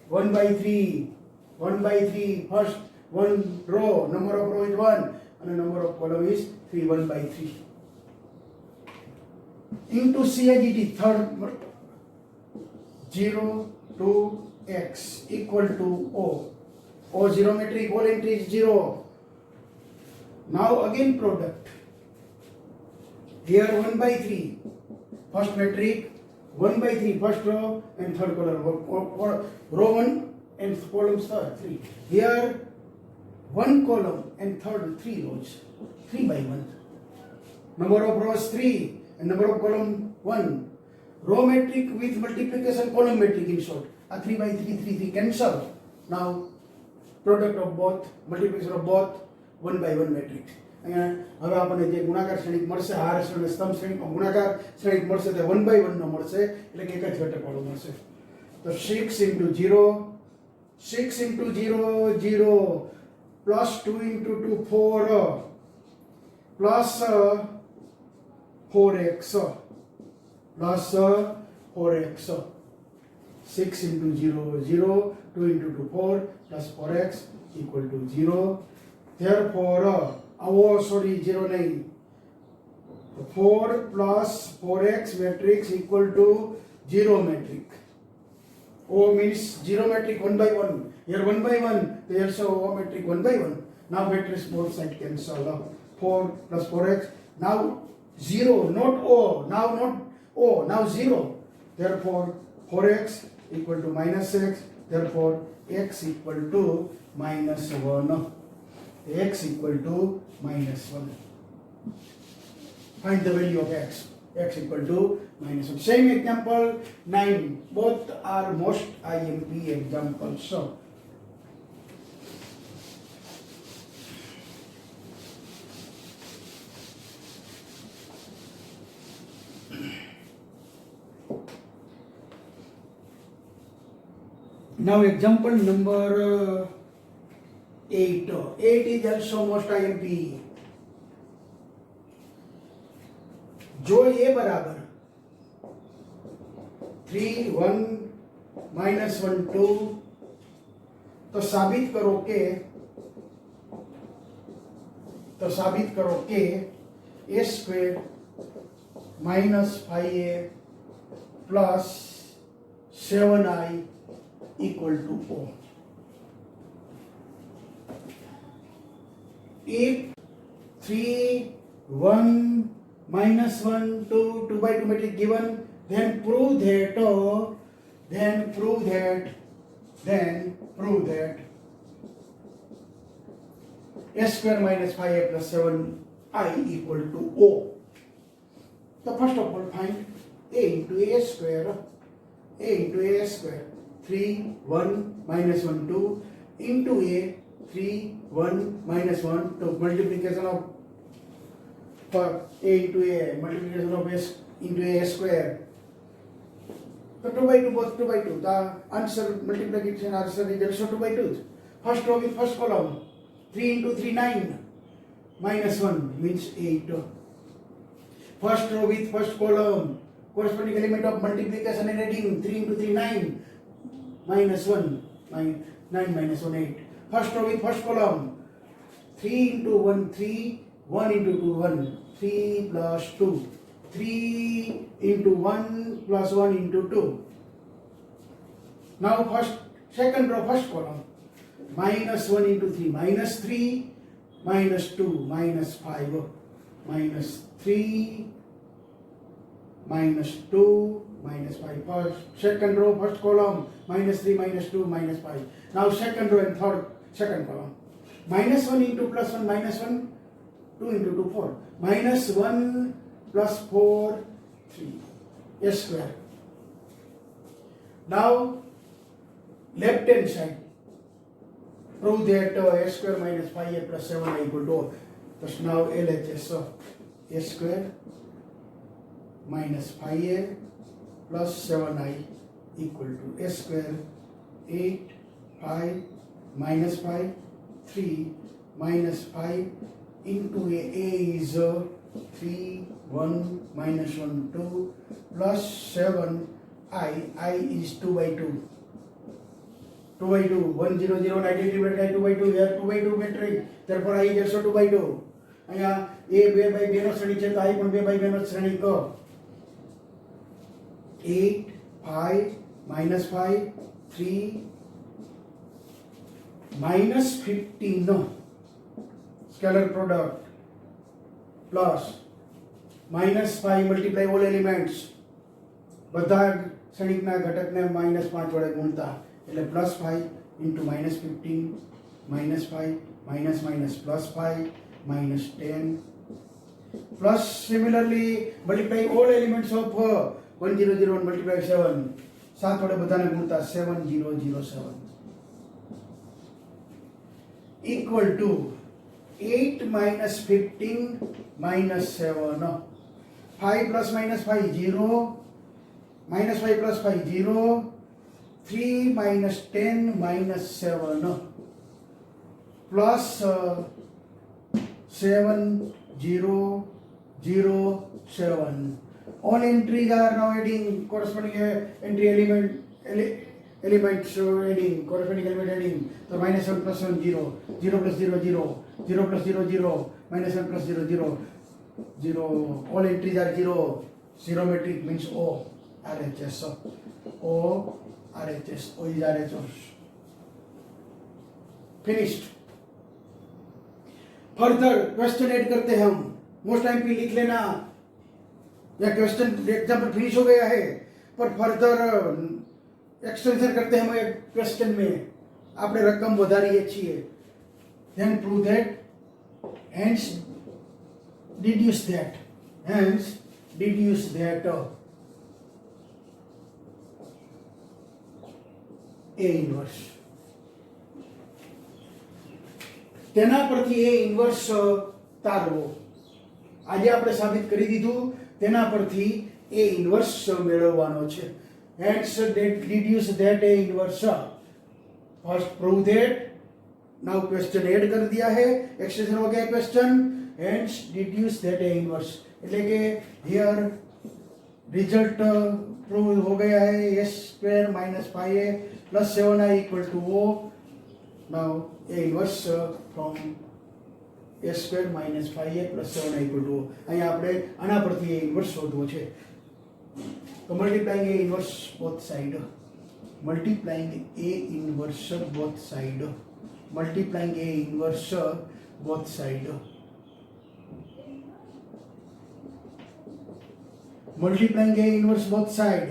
1 by 3 1 by 3 first one row, number of row is 1 and the number of column is 3, 1 by 3. Into CIGT third 0 to x equal to O. O zero metric, all entry is 0. Now again product. Here 1 by 3. First metric 1 by 3 first row and third column. Row 1 and column 3. Here 1 column and third 3 rows. 3 by 1. Number of rows 3 and number of column 1. Row metric with multiplication column metric in short. 3 by 3 3 3 cancel. Now product of both multiplication of both 1 by 1 metric. હવે આપણને જે ગુણાકાર શ્રેણિક મળશે હાર શ્રેણી સ્તંભ શ્રેણીમાં ગુણાકાર શ્રેણિક મળશે તે 1 by 1 નો મળશે એટલે કે એક જ ઘટકવાળો મળશે. તો 6 into 0 6 into 0 0 plus 2 into 2 4 plus 4x plus 4x. 6 into 0 0, 2 into 2 4 plus 4x equal to 0. Therefore, sorry 0 नहीं, 4 plus 4x matrix equal to 0 matrix. O means 0 matrix 1 by 1. Here 1 by 1, there's a O matrix 1 by 1. Now matrix both side cancel. 4 plus 4x. Now 0, not O. Now not O. Now 0. Therefore 4x equal to minus x. Therefore x equal to minus 1. X equal to minus 1. Find the value of x. X equal to minus 1. Same example 9. Both are most IMP examples. So now example number 8. 8 is also most IMP. जो a बराबर 3 1 minus 1 2, तो साबित करो के a square minus 5a plus 7i equal to O. If 3 1 minus 1 2 2 by 2 matrix given, then prove that a square minus 5a plus 7i equal to O. So first of all find a into a square 3 1 minus 1 2 into a 3 1 minus 1 2, multiplication of for a into a, multiplication of s into a square. So 2 by 2, both 2 by 2. The answer, multiplication answer is also 2 by 2. First row with first column. 3 into 3, 9. Minus 1 means 8. First row with first column. Corresponding element of multiplication and adding. 3 into 3, 9. Minus 1. 9 minus 1, 8. First row with first column. 3 into 1, 3. 1 into 2, 1. 3 plus 2. 3 into 1 plus 1 into 2. Now second row, first column. Minus 1 into 3. Minus 3. Minus 2. Minus 5. Minus 3. Minus 2. Minus 5. Second row, first column. Minus 3. Minus 2. Minus 5. Now second row and second column. Minus 1 into plus 1. Minus 1. 2 into 2, 4. Minus 1 plus 4, 3. A square. Now, left hand side. Prove that a square minus 5a plus 7i equal to O. Thus now LHS. So, a square minus 5a plus 7i equal to a square 8, 5, minus 5, 3, minus 5, into a is 3 1 minus 1 2 plus 7 I is 2 by 2 2 by 2 1 0 0 90 divided by 2 by 2 here 2 by 2 matrix, therefore I is also 2 by 2. અહીંયા a 2 by 2 નો શ્રેણી છે તો I પણ 2 by 2 નો શ્રેણી કહો. 8 5 minus 5 3 minus 15 scalar product plus minus 5 multiply all elements, બધા ક્ષણિકના ઘટકને minus 5 વડે ગુણતા, એટલે plus 5 into minus 15 minus 5 minus minus plus 5 minus 10 plus similarly multiply all elements of 1001 multiply 7, 7 વડે બધાને ગુણતા 7007 equal to 8 minus 15 minus 7. 5 plus minus 5 0. Minus 5 plus 5 0. 3 minus 10 minus 7. Plus 7 0, 0, 7. All entries are now adding corresponding entry elements adding corresponding element adding. So minus 1 plus 1 0, 0 plus 0 0, 0 plus 0 0, minus 1 plus 0 0, 0. All entries are 0. Zero metric means O, RHS. O, RHS. O is RHS. Finished. Further question add करते हैं हम. Most time पे लिख लेना या question example finish हो गया है पर फर्दर एक्सटेंशन करते हैं हम एक क्वेश्चन में. आपने रकम વધારીએ છીએ. then prove that, hence deduce that A inverse. તેના પરથી A inverse તારવો. આજે આપણે સાબિત કરી દીધું તેના પરથી A inverse મેળવવાનો છે. hence deduce that A inverse. first prove that. now question add कर दिया है, एक्सटेंशन हो गया question. hence deduce that A inverse. એટલે કે here रिजल्ट प्रूव हो गया है. s square minus 5a plus 7i equal to O. now A inverse from s square minus 5a plus 7i equal to O. અહીંયા આપણે આના પરથી A inverse શોધવો છે. તો multiplying A inverse both side. multiplying A inverse both side. multiplying A inverse both side. multiplying A inverse both side.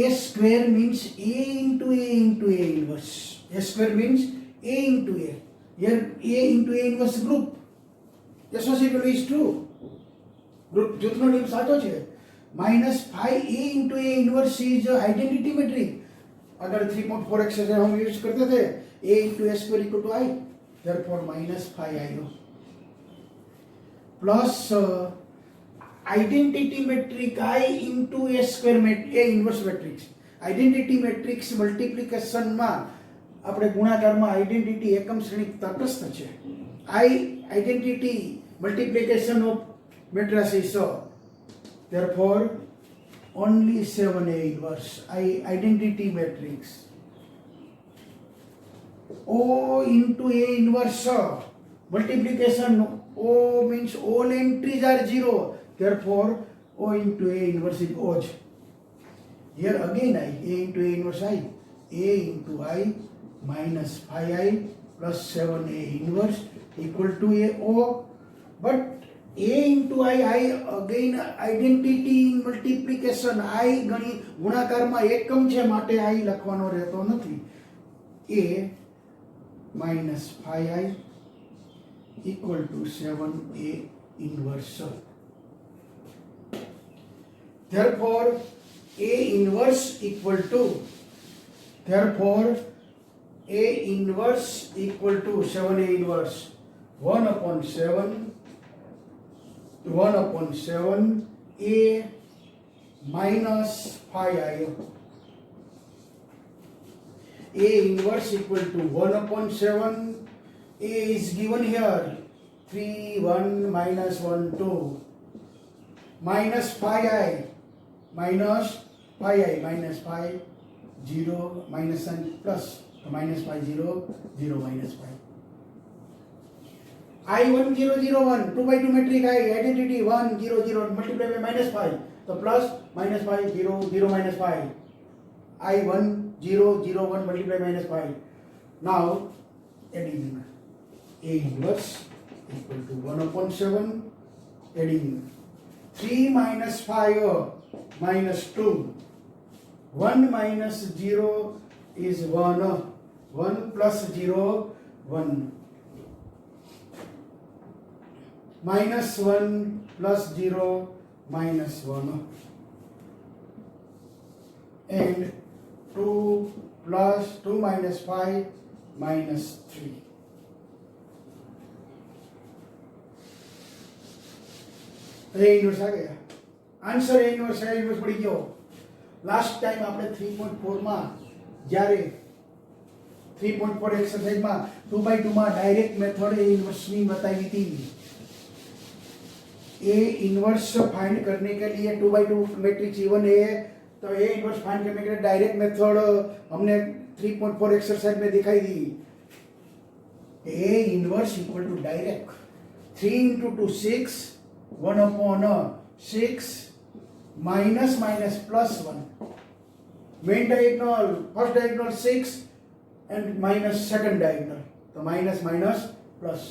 A square means A into A into A inverse. A square means A into A. Here A into A inverse group. Associated is true. Group જૂથનો નિયમ સાચો છે. minus 5A into A inverse is identity metric. अगर 3.4x से हम use करते थे A into A square equal to I. Therefore minus 5I plus identity metric I into A square A inverse matrix. identity matrix multiplication માં આપણે ગુણાકારમાં identity એકમ શ્રેણી તટસ્થ છે. I identity multiplication of matrices. therefore only 7A inverse. I identity matrix. O into A inverse multiplication. O means all entries are 0. therefore O into A inverse is O. here again I. A into A inverse I. A into I minus 5I plus 7A inverse equal to A O. but A into I again identity in multiplication. I ગણી ગુણાકારમાં એકમ છે માટે I લખવાનો રહેતો નથી. A minus 5I equal to 7A inverse. therefore A inverse equal to 7A inverse 1 upon 7 A minus 5I. A inverse equal to 1 upon 7. A is given here 3 1 minus 1 2 minus 5I minus 5 0 minus and plus minus 5 0 0 minus 5. I 1 0 0 1 2 by 2 metric I identity 1 0 0 multiply by minus 5. so plus minus 5 0 0 minus 5. I 1 0 0 1 multiply minus 5. now adding A inverse equal to 1 upon 7 adding 3 minus 5 minus 2. 1 minus 0 is 1. 1 plus 0 1. minus 1 plus 0 minus 1. and 2 plus 2 minus 5 minus 3. A inverse आ गया. Answer A inverse पड़ी गयो. Last time આપણે 3.4 માં જ્યારે 3.4 एक्सरसाइजમાં 2/2 માં direct method ए इनवर्सની बताई थी। A inverse find करने के लिए 2/2 मैट्रिक्स इवन है, तो ए इनवर्स फाइंड करने के लिए डायरेक्ट मेथड हमने 3.4 एक्सरसाइज में दिखाई दी। A inverse equal to direct 3 into 2 6 1/6 minus minus plus 1 main diagonal first diagonal 6 and minus second diagonal, तो minus minus plus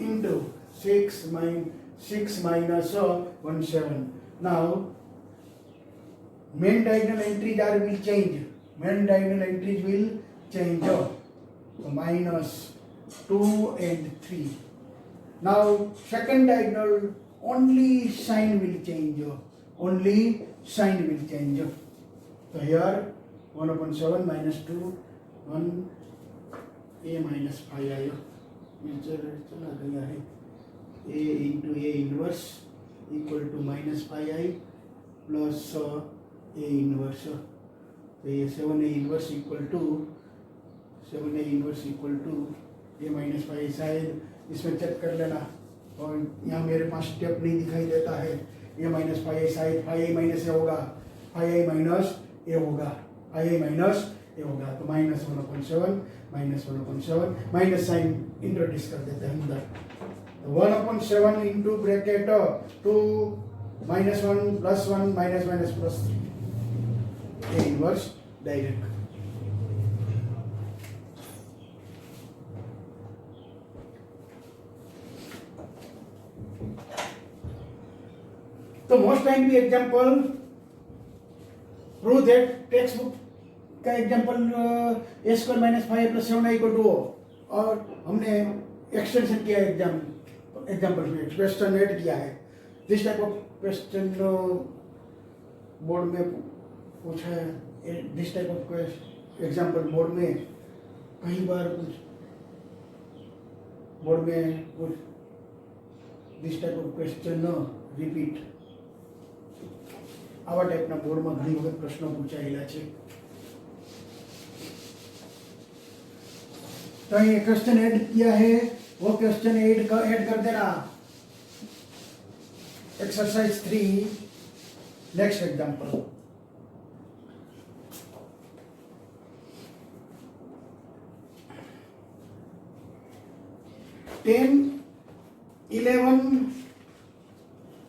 into 6 minus 1 7. Now main diagonal entries will change, so minus 2 and 3. Now second diagonal only sign will change, so here 1/7 minus 2 1 a minus 5 आया, चला गया है, a into a inverse equal to minus 5i plus a inverse, तो ये 7a inverse equal to a minus 5 शायद इसमें check कर लेना, और यहाँ मेरे पास स्टेप नहीं दिखाई देता है, a minus 5 शायद 5a minus a होगा, 5a minus a होगा, तो minus 1/7 माइनस साइन इंट्रोड्यूस कर देते हैं अंदर, तो 1/7 into bracket 2 minus 1 plus 1 minus minus plus 3, a inverse direct. तो मोस्ट टाइम भी example prove that text book का example a square minus 5 plus 7 equal to, और हमने एक्सटेंशन किया एग्जांपल में क्वेश्चन ऐड किया है। This type of question board में पूछा है, this type of example board में कई बार कुछ बोर्ड में कुछ this type of question repeat आवा टाइपना बोर्डમાં ઘણી વખત પ્રશ્નો પૂછાયેલા છે। तो ये क्वेश्चन ऐड किया है, वो क्वेश्चन ऐड कर देना। Exercise 3 next example,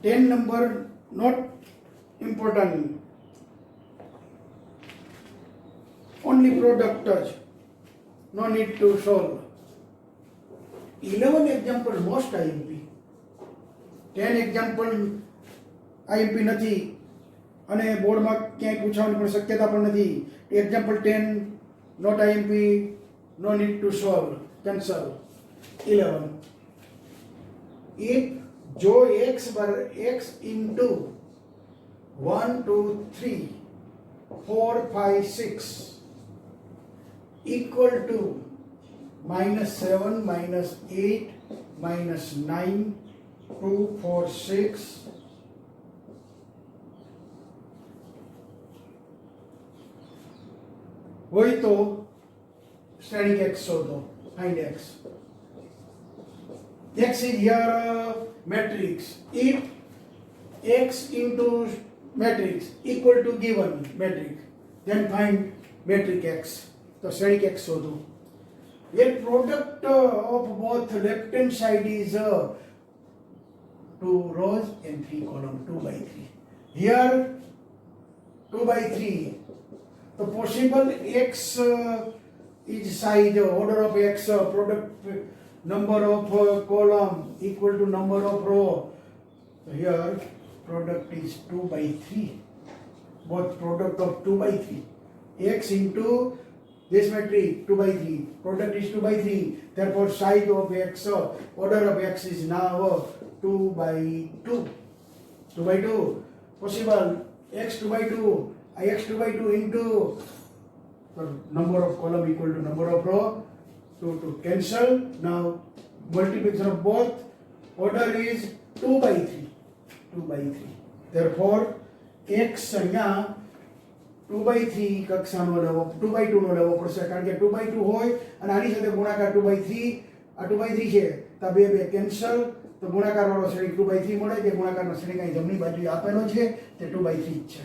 ten number not important, only productors, no need to solve। 11 example most IMP, 10 example IMP નથી અને બોર્ડમાં ક્યાંય પૂછવાની પણ શક્યતા પણ નથી। Example 10 note IMP, no need to solve, cancel। 11 if जो x into 1 2 3 4 5 6 equal to minus 7 minus 8 minus 9 2 4 6 वही तो श्रेणी x शोधो, find x is here matrix। if x into matrix equal to given matrix, then find matrix x, तो श्रेणी x शोधो। ये product of both left hand side is 2 rows and 3 columns, 2/3। here 2/3, तो possible x is size order of x, product number of column equal to number of row, so here product is 2/3, both product of 2/3, x into this matrix 2/3, product is 2/3, therefore size of x, order of x is now 2/2, 2/2, possible x 2/2, x 2/2 into number of column equal to number of row, so to cancel, now multiplication of both, order is 2/3, therefore x અહીંયા 2/3 કક્ષાનો લેવો 2/2 નો લેવો પડશે કારણ કે 2/2 હોય અને આની સાથે ગુણાકાર 2/3 આ 2/3 છે તો બે બે કેન્સલ તો ગુણાકાર વાળો શ્રેણિક 2/3 મળે જે ગુણાકારનો શ્રેણિક અહીં જમણી બાજુએ આપેલો છે તે 2/3 જ છે.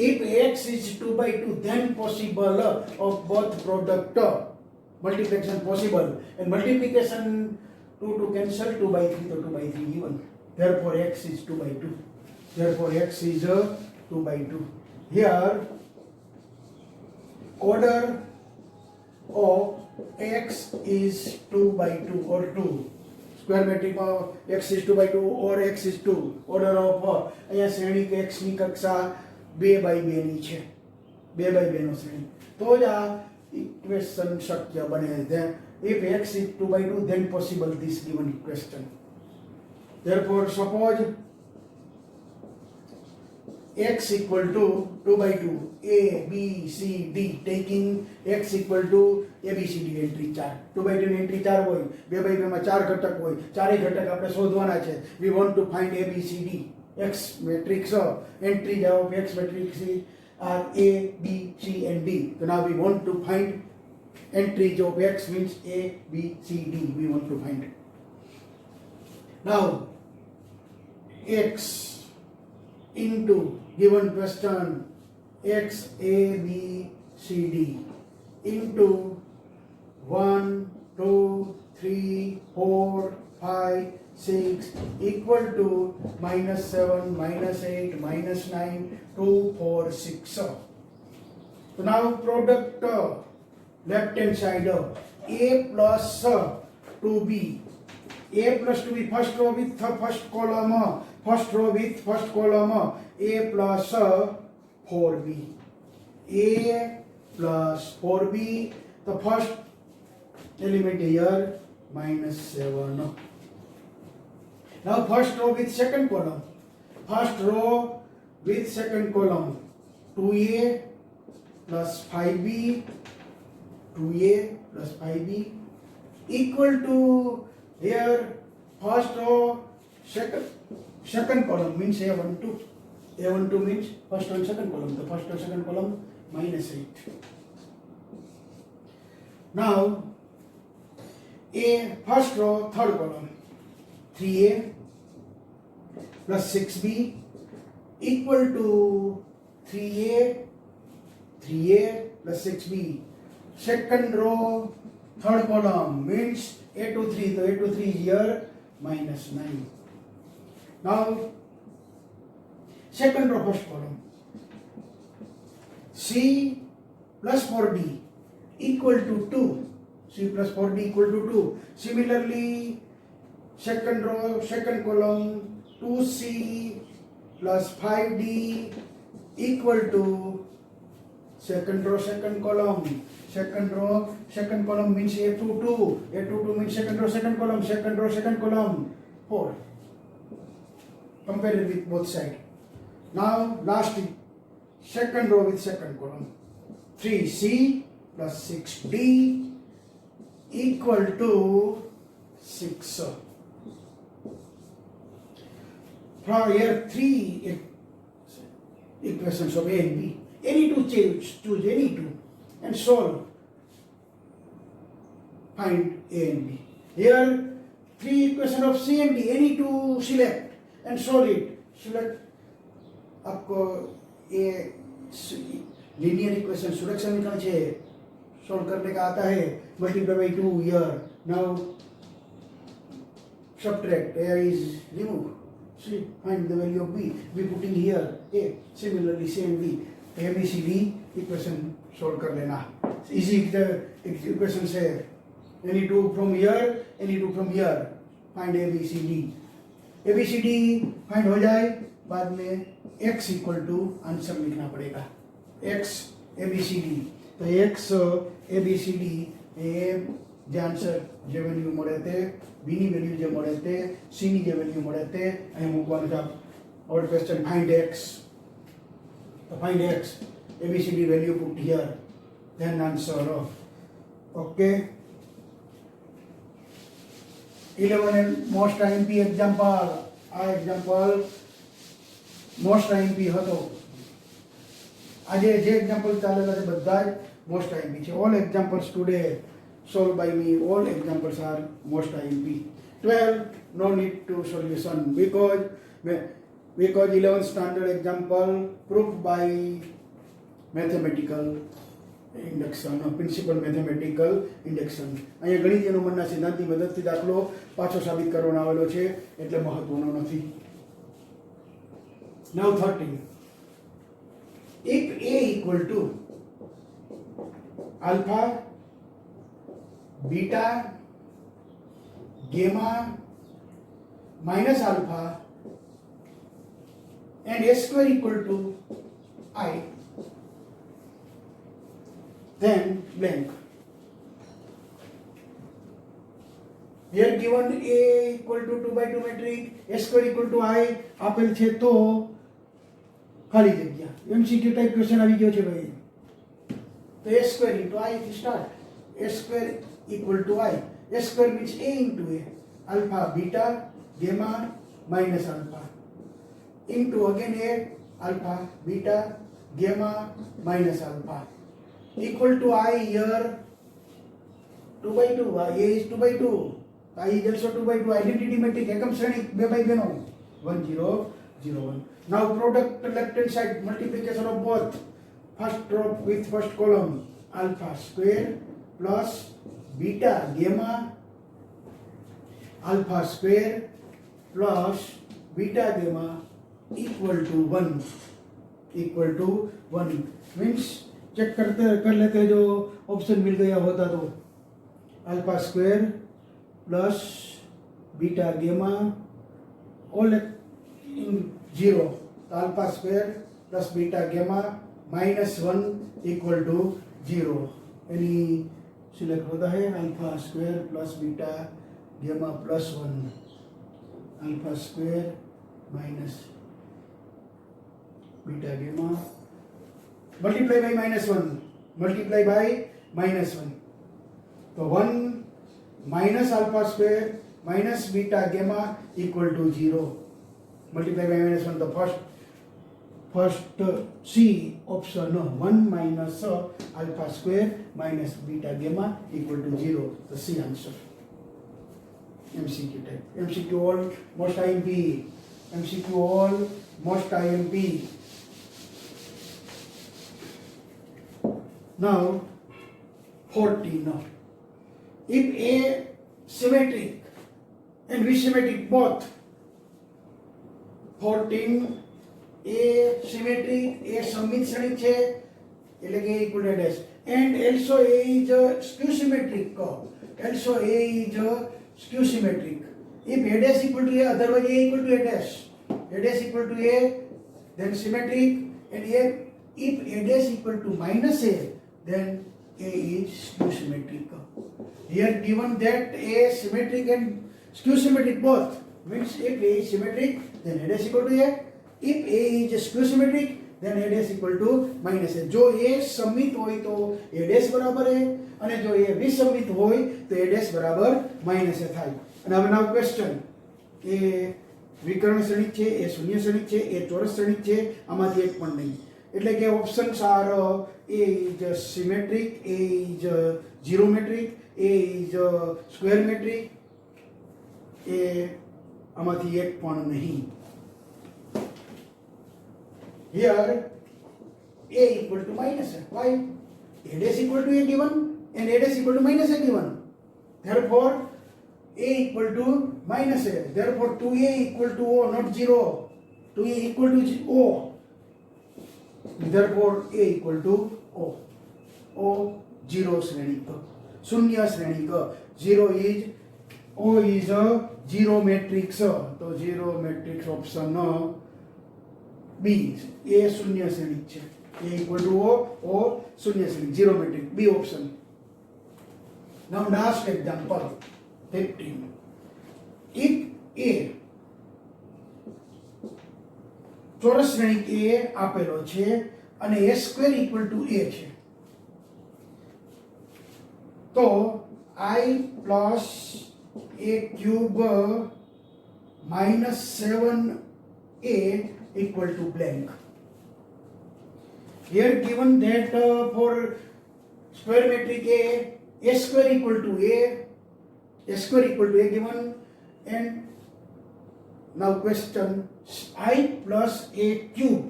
If x is 2/2 then possible of both product multiplication possible and multiplication 2 to cancel 2/3 to 2/3 even. Therefore x is 2/2. Therefore x is 2/2. Here order of x is 2/2 or 2. Square matrix of x is 2/2 or x is 2. Order of અહીંયા શ્રેણિક x ની કક્ષા 2/2 ની છે 2/2 નો શ્રેણિક તો જ આ ઇક્વેશન શક્ય બને છે. If x is 2/2 then possible this given question. Therefore suppose x equal to 2/2 a b c d taking x equal to a b c d entry 4 2/2 ની એન્ટ્રી 4 હોય 2/2 માં 4 ઘટક હોય ચારે ઘટક આપણે શોધવાના છે. We want to find a b c d x matrix entry of x matrix are a b c and d. So now we want to find entries of x means a b c d we want to find. Now x into given question x a b c d into 1 2 3 4 5 6 equal to -7 -8 -9 2 4 6. So now product left hand side a plus 2b a plus 2b first row with first column first row with first column a plus 4b a plus 4b the first element here -7. Now first row with second column first row with second column 2a plus 5b 2a plus 5b equal to here first row second column means a12 means first and second column the first and second column -8. Now a first row third column 3a plus 6b equal to 3a plus 6b second row third column means a23 so a23 is here -9. Now second row first column c plus 4d equal to 2 c plus 4d equal to 2. Similarly second row second column 2c plus 5d equal to second row second column means a22 means second row second column 4. Compare it with both sides. Now last second row with second column 3c plus 6d equal to 6. From here 3 equations of a and b. Any two choose any two and solve. Find a and b. Here 3 equations of c and d. Any two select and solve it. Select आपको ये linear equation सुरेख समीकरण है solve करने का आता है multiply by 2 here. Now subtract a is remove. See, find the value of b. We putting here a. Similarly, c and b. A, B, C, D equation solve कर लेना. Easy the equation से any two from here, any two from here. Find A, B, C, D. A, B, C, D find हो जाए बाद में x equal to answer लिखना पड़ेगा. x A, B, C, D. तो x A, B, C, D એ જે answer જે value મળે તે b ની વેલ્યુ જે મળે તે c ની જે વેલ્યુ મળે તે અહીં મૂકવાનું છે. Our question find x. So find x, ABCD value put here, then answer. Okay. 11 and most IMP example. આ example most IMP હતો. આજે જે એક્ઝામ્પલ ચાલેલા છે બધા જ મોસ્ટ આઈએમપી છે. All examples today solved by me, all examples are most IMP. 12, no need to solution because 11th standard example proved by mathematical induction, principal mathematical induction. અહીંયા ગણિત અનુમાનના સિદ્ધાંતની મદદથી દાખલો પાછો સાબિત કરવાનો આવેલો છે એટલે મહત્વનો નથી. Now 13. If A equal to alpha, beta, gamma, minus alpha and A square equal to I, then blank. Here given A equal to 2 by 2 matrix, A square equal to I આપેલ છે તો ખાલી જગ્યા. MCQ ટાઈપ ક્વેશ્ચન આવી ગયો છે ભાઈ. તો A square into I થી start. A square equal to I. A square means A into A. Alpha, beta, gamma, minus alpha. Into again A, alpha, beta, gamma, minus alpha. Equal to I here 2 by 2. A is 2 by 2. I is also 2 by 2. Identity matrix એકમ શ્રેણી 2 by 2 no 1 0 0 1. Now product left hand side multiplication of both. First row with first column alpha square plus beta gamma alpha square plus beta gamma equal to 1 means check करते कर लेते जो option मिल गया होता तो alpha square plus beta गेमा all in 0 तो alpha square plus beta गेमा -1 इक्वल टू 0 यानी सिलेक्ट होता है अल्फा स्क्वायर प्लस बीटा गेमा +1 अल्फा स्क्वायर माइनस बीटा गेमा multiply by -1 तो 1 minus alpha square minus beta gamma equal to 0 multiply by -1 तो first C option 1 minus alpha square minus beta gamma equal to 0 the C answer. MCQ type. MCQ all most IMP. MCQ all most IMP. Now 14. If A symmetric and B symmetric both. 14 A symmetric A સમમિત શ્રેણિક છે એટલે કે equal to dash and also A is skew symmetric. Also A is skew symmetric. If A dash equal to A otherwise A equal to A dash. A dash equal to A then symmetric and if A dash equal to minus A then A is skew symmetric. Here given that A symmetric and skew symmetric both means if A is symmetric then A dash equal to A. If A is skew symmetric then A dash equal to minus A. જો A સમમિત હોય તો A dash બરાબર A અને જો A વિસમિત હોય તો A dash બરાબર minus A થાય. અને હવે નાવ ક્વેશ્ચન એ વિકર્ણ શ્રેણિક છે એ શૂન્ય શ્રેણિક છે એ ચોરસ શ્રેણિક છે આમાંથી એક પણ નહીં. એટલે કે options R A is symmetric, A is geometric, A is square metric. એ આમાંથી એક પણ નહીં. Here A equal to minus A. Why? A dash equal to A given and A dash equal to minus A given. Therefore A equal to minus A. Therefore 2A equal to O, not 0. 2A equal to O. Therefore A equal to O. O 0 Shrenik. शून्य Shrenik. 0 is O is a zero matrix. तो zero matrix option B. A शून्य श्रेणिक છે. A equal to O शून्य Shrenik. Zero matrix. B option. Now last example 15. If A ચોરસ શ્રેણિક A આપેલો છે અને A square equal to A છે તો I plus A cube -7A equal to blank. here given that for square metric a square equal to a square equal to a given, and now question, I plus a cube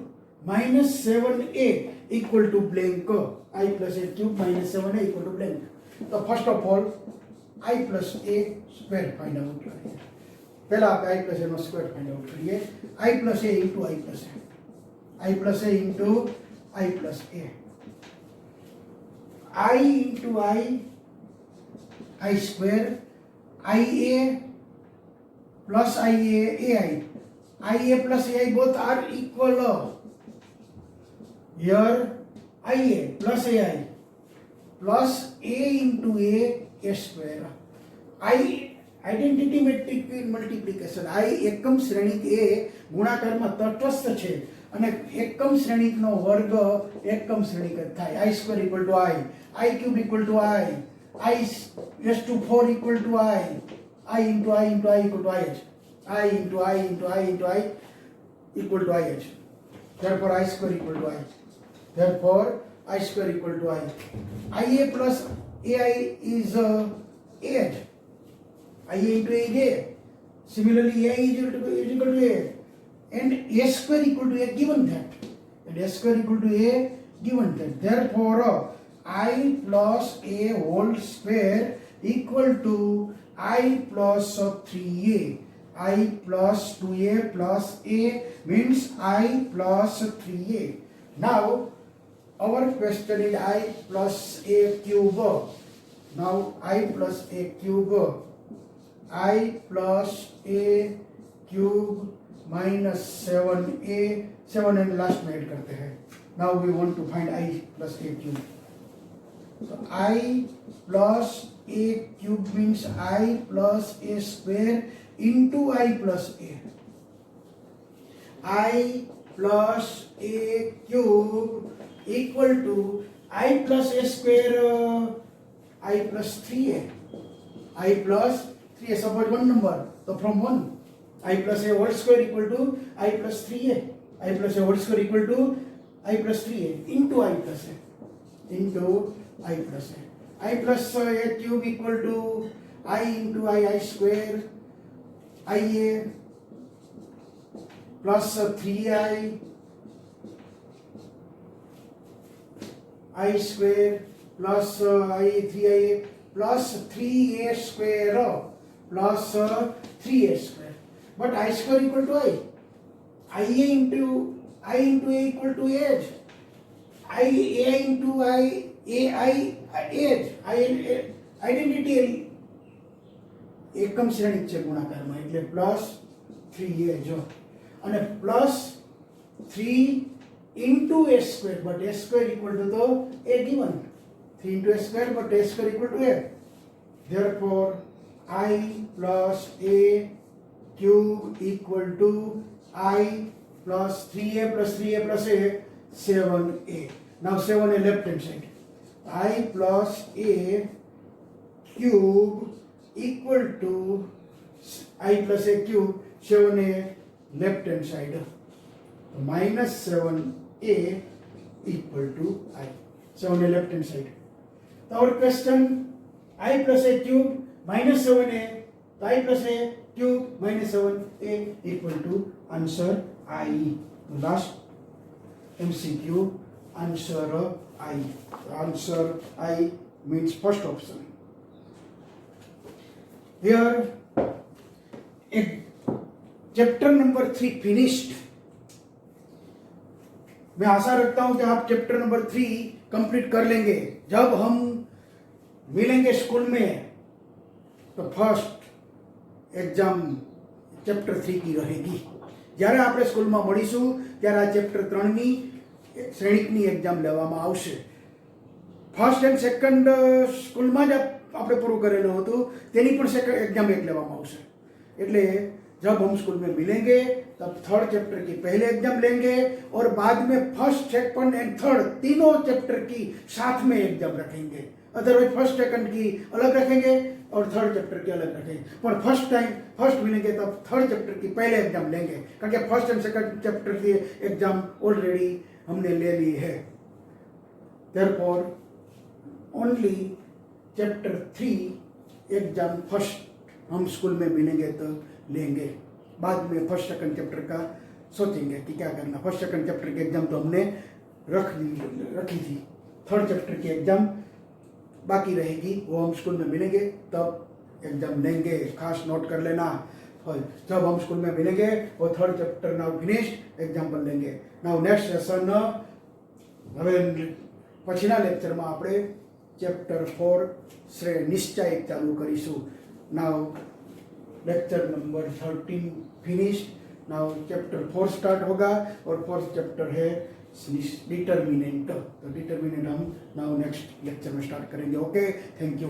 minus 7a equal to blank. I plus a cube minus 7a equal to blank. So first of all I plus a square find out करिए. पहला आप I plus a no square find out करिए. I plus a into I plus a. I plus a into I plus a. I into I square, IA plus IA, AI. IA plus AI both are equal. Here IA plus AI plus A into A square. I identity matrix multiplication. I એકમ શ્રેણિક A ગુણાકારમાં તટસ્થ છે અને એકમ શ્રેણિકનો વર્ગ એકમ શ્રેણિક જ થાય. I square equal to I cube equal to I raised to 4 equal to I into I into I equal to IH. I into I into I into I equal to IH. Therefore I square equal to I. Therefore I square equal to I. IA plus AI is AH. IA into A is A. Similarly, A is equal to A. And A square equal to A given that. And A square equal to A given that. Therefore, I plus A whole square equal to I plus 3A. I plus 2A plus A means I plus 3A. Now, our question is I plus A cube. Now, I plus A cube. I plus A cube minus 7A, 7 and last में add करते हैं. Now we want to find I plus A cube. So I plus A cube means I plus A square into I plus A. I plus A cube equal to I plus A square, I plus 3A. I plus 3A, suppose one number, so from 1, I plus A whole square equal to I plus 3A. I plus A whole square equal to I plus 3A into I plus A. Into I plus A. I plus A cube equal to I into I square, IA plus 3I, I square plus I 3IA plus 3A square plus 3A square. But I square equal to I. IA into I into A equal to H. A into AI H. Identity એકમ શ્રેણિક છે ગુણાકારમાં એટલે plus 3A જો અને plus 3 into A square, but A square equal to the A given. 3 into A square, but A square equal to A. Therefore, I plus A cube equal to I plus 3A plus 3A plus A, 7A. Now 7A left hand side. I plus A cube equal to I plus A cube, 7A left hand side. Minus 7A equal to I. 7A left hand side. Our question, I plus A cube minus 7A, I plus A cube minus 7A equal to answer I. Last MCQ, answer I. Answer I means first option. Here, chapter number 3 finished. मैं आशा रखता हूं कि आप chapter number 3 complete कर लेंगे. जब हम मिलेंगे स्कूल में तो फर्स्ट एग्जाम चैप्टर 3 की रहेगी. જ્યારે આપણે સ્કૂલમાં મળીશું ત્યારે આ ચેપ્ટર 3ની શ્રેણિકની એક્ઝામ લેવામાં આવશે. ફર્સ્ટ એન્ડ સેકન્ડ સ્કૂલમાં જ આપણે પૂરું કરેલું હતું તેની પણ એક્ઝામ એક લેવામાં આવશે. એટલે जब हम स्कूल में मिलेंगे तब थर्ड चैप्टर की पहले एग्जाम लेंगे और बाद में फर्स्ट सेकंड एंड थर्ड तीनों चैप्टर की साथ में एग्जाम रखेंगे. अदरवाइज फर्स्ट सेकंड की अलग रखेंगे और थर्ड चैप्टर की अलग रखेंगे. पर फर्स्ट मिलेंगे तब थर्ड चैप्टर की पहले एग्जाम लेंगे, कारण के फर्स्ट एंड सेकंड चैप्टर की एग्जाम ऑलरेडी हमने ले ली है. therefore only chapter 3 exam first हम स्कूल में मिलेंगे तो लेंगे, बाद में फर्स्ट सेकंड चैप्टर का सोचेंगे कि क्या करना। फर्स्ट सेकंड चैप्टर की एग्जाम तो हमने रखी थी, थर्ड चैप्टर की एग्जाम बाकी रहेगी, वो हम स्कूल में मिलेंगे तब एग्जाम लेंगे। खास नोट कर लेना, जब हम स्कूल में मिलेंगे वो third chapter now finish example लेंगे। नाउ नेक्स्ट सेशन હવે પછીના લેક્ચરમાં આપણે ચેપ્ટર 4 શ્રેય નિશ્ચય ચાલુ કરીશું। Now lecture number 13 finished. Now chapter 4 start होगा और फोर्थ चैप्टर है डिटर्मिनेंट। तो डिटर्मिनेंट हम नाउ नेक्स्ट लेक्चर में स्टार्ट करेंगे। Okay, thank you.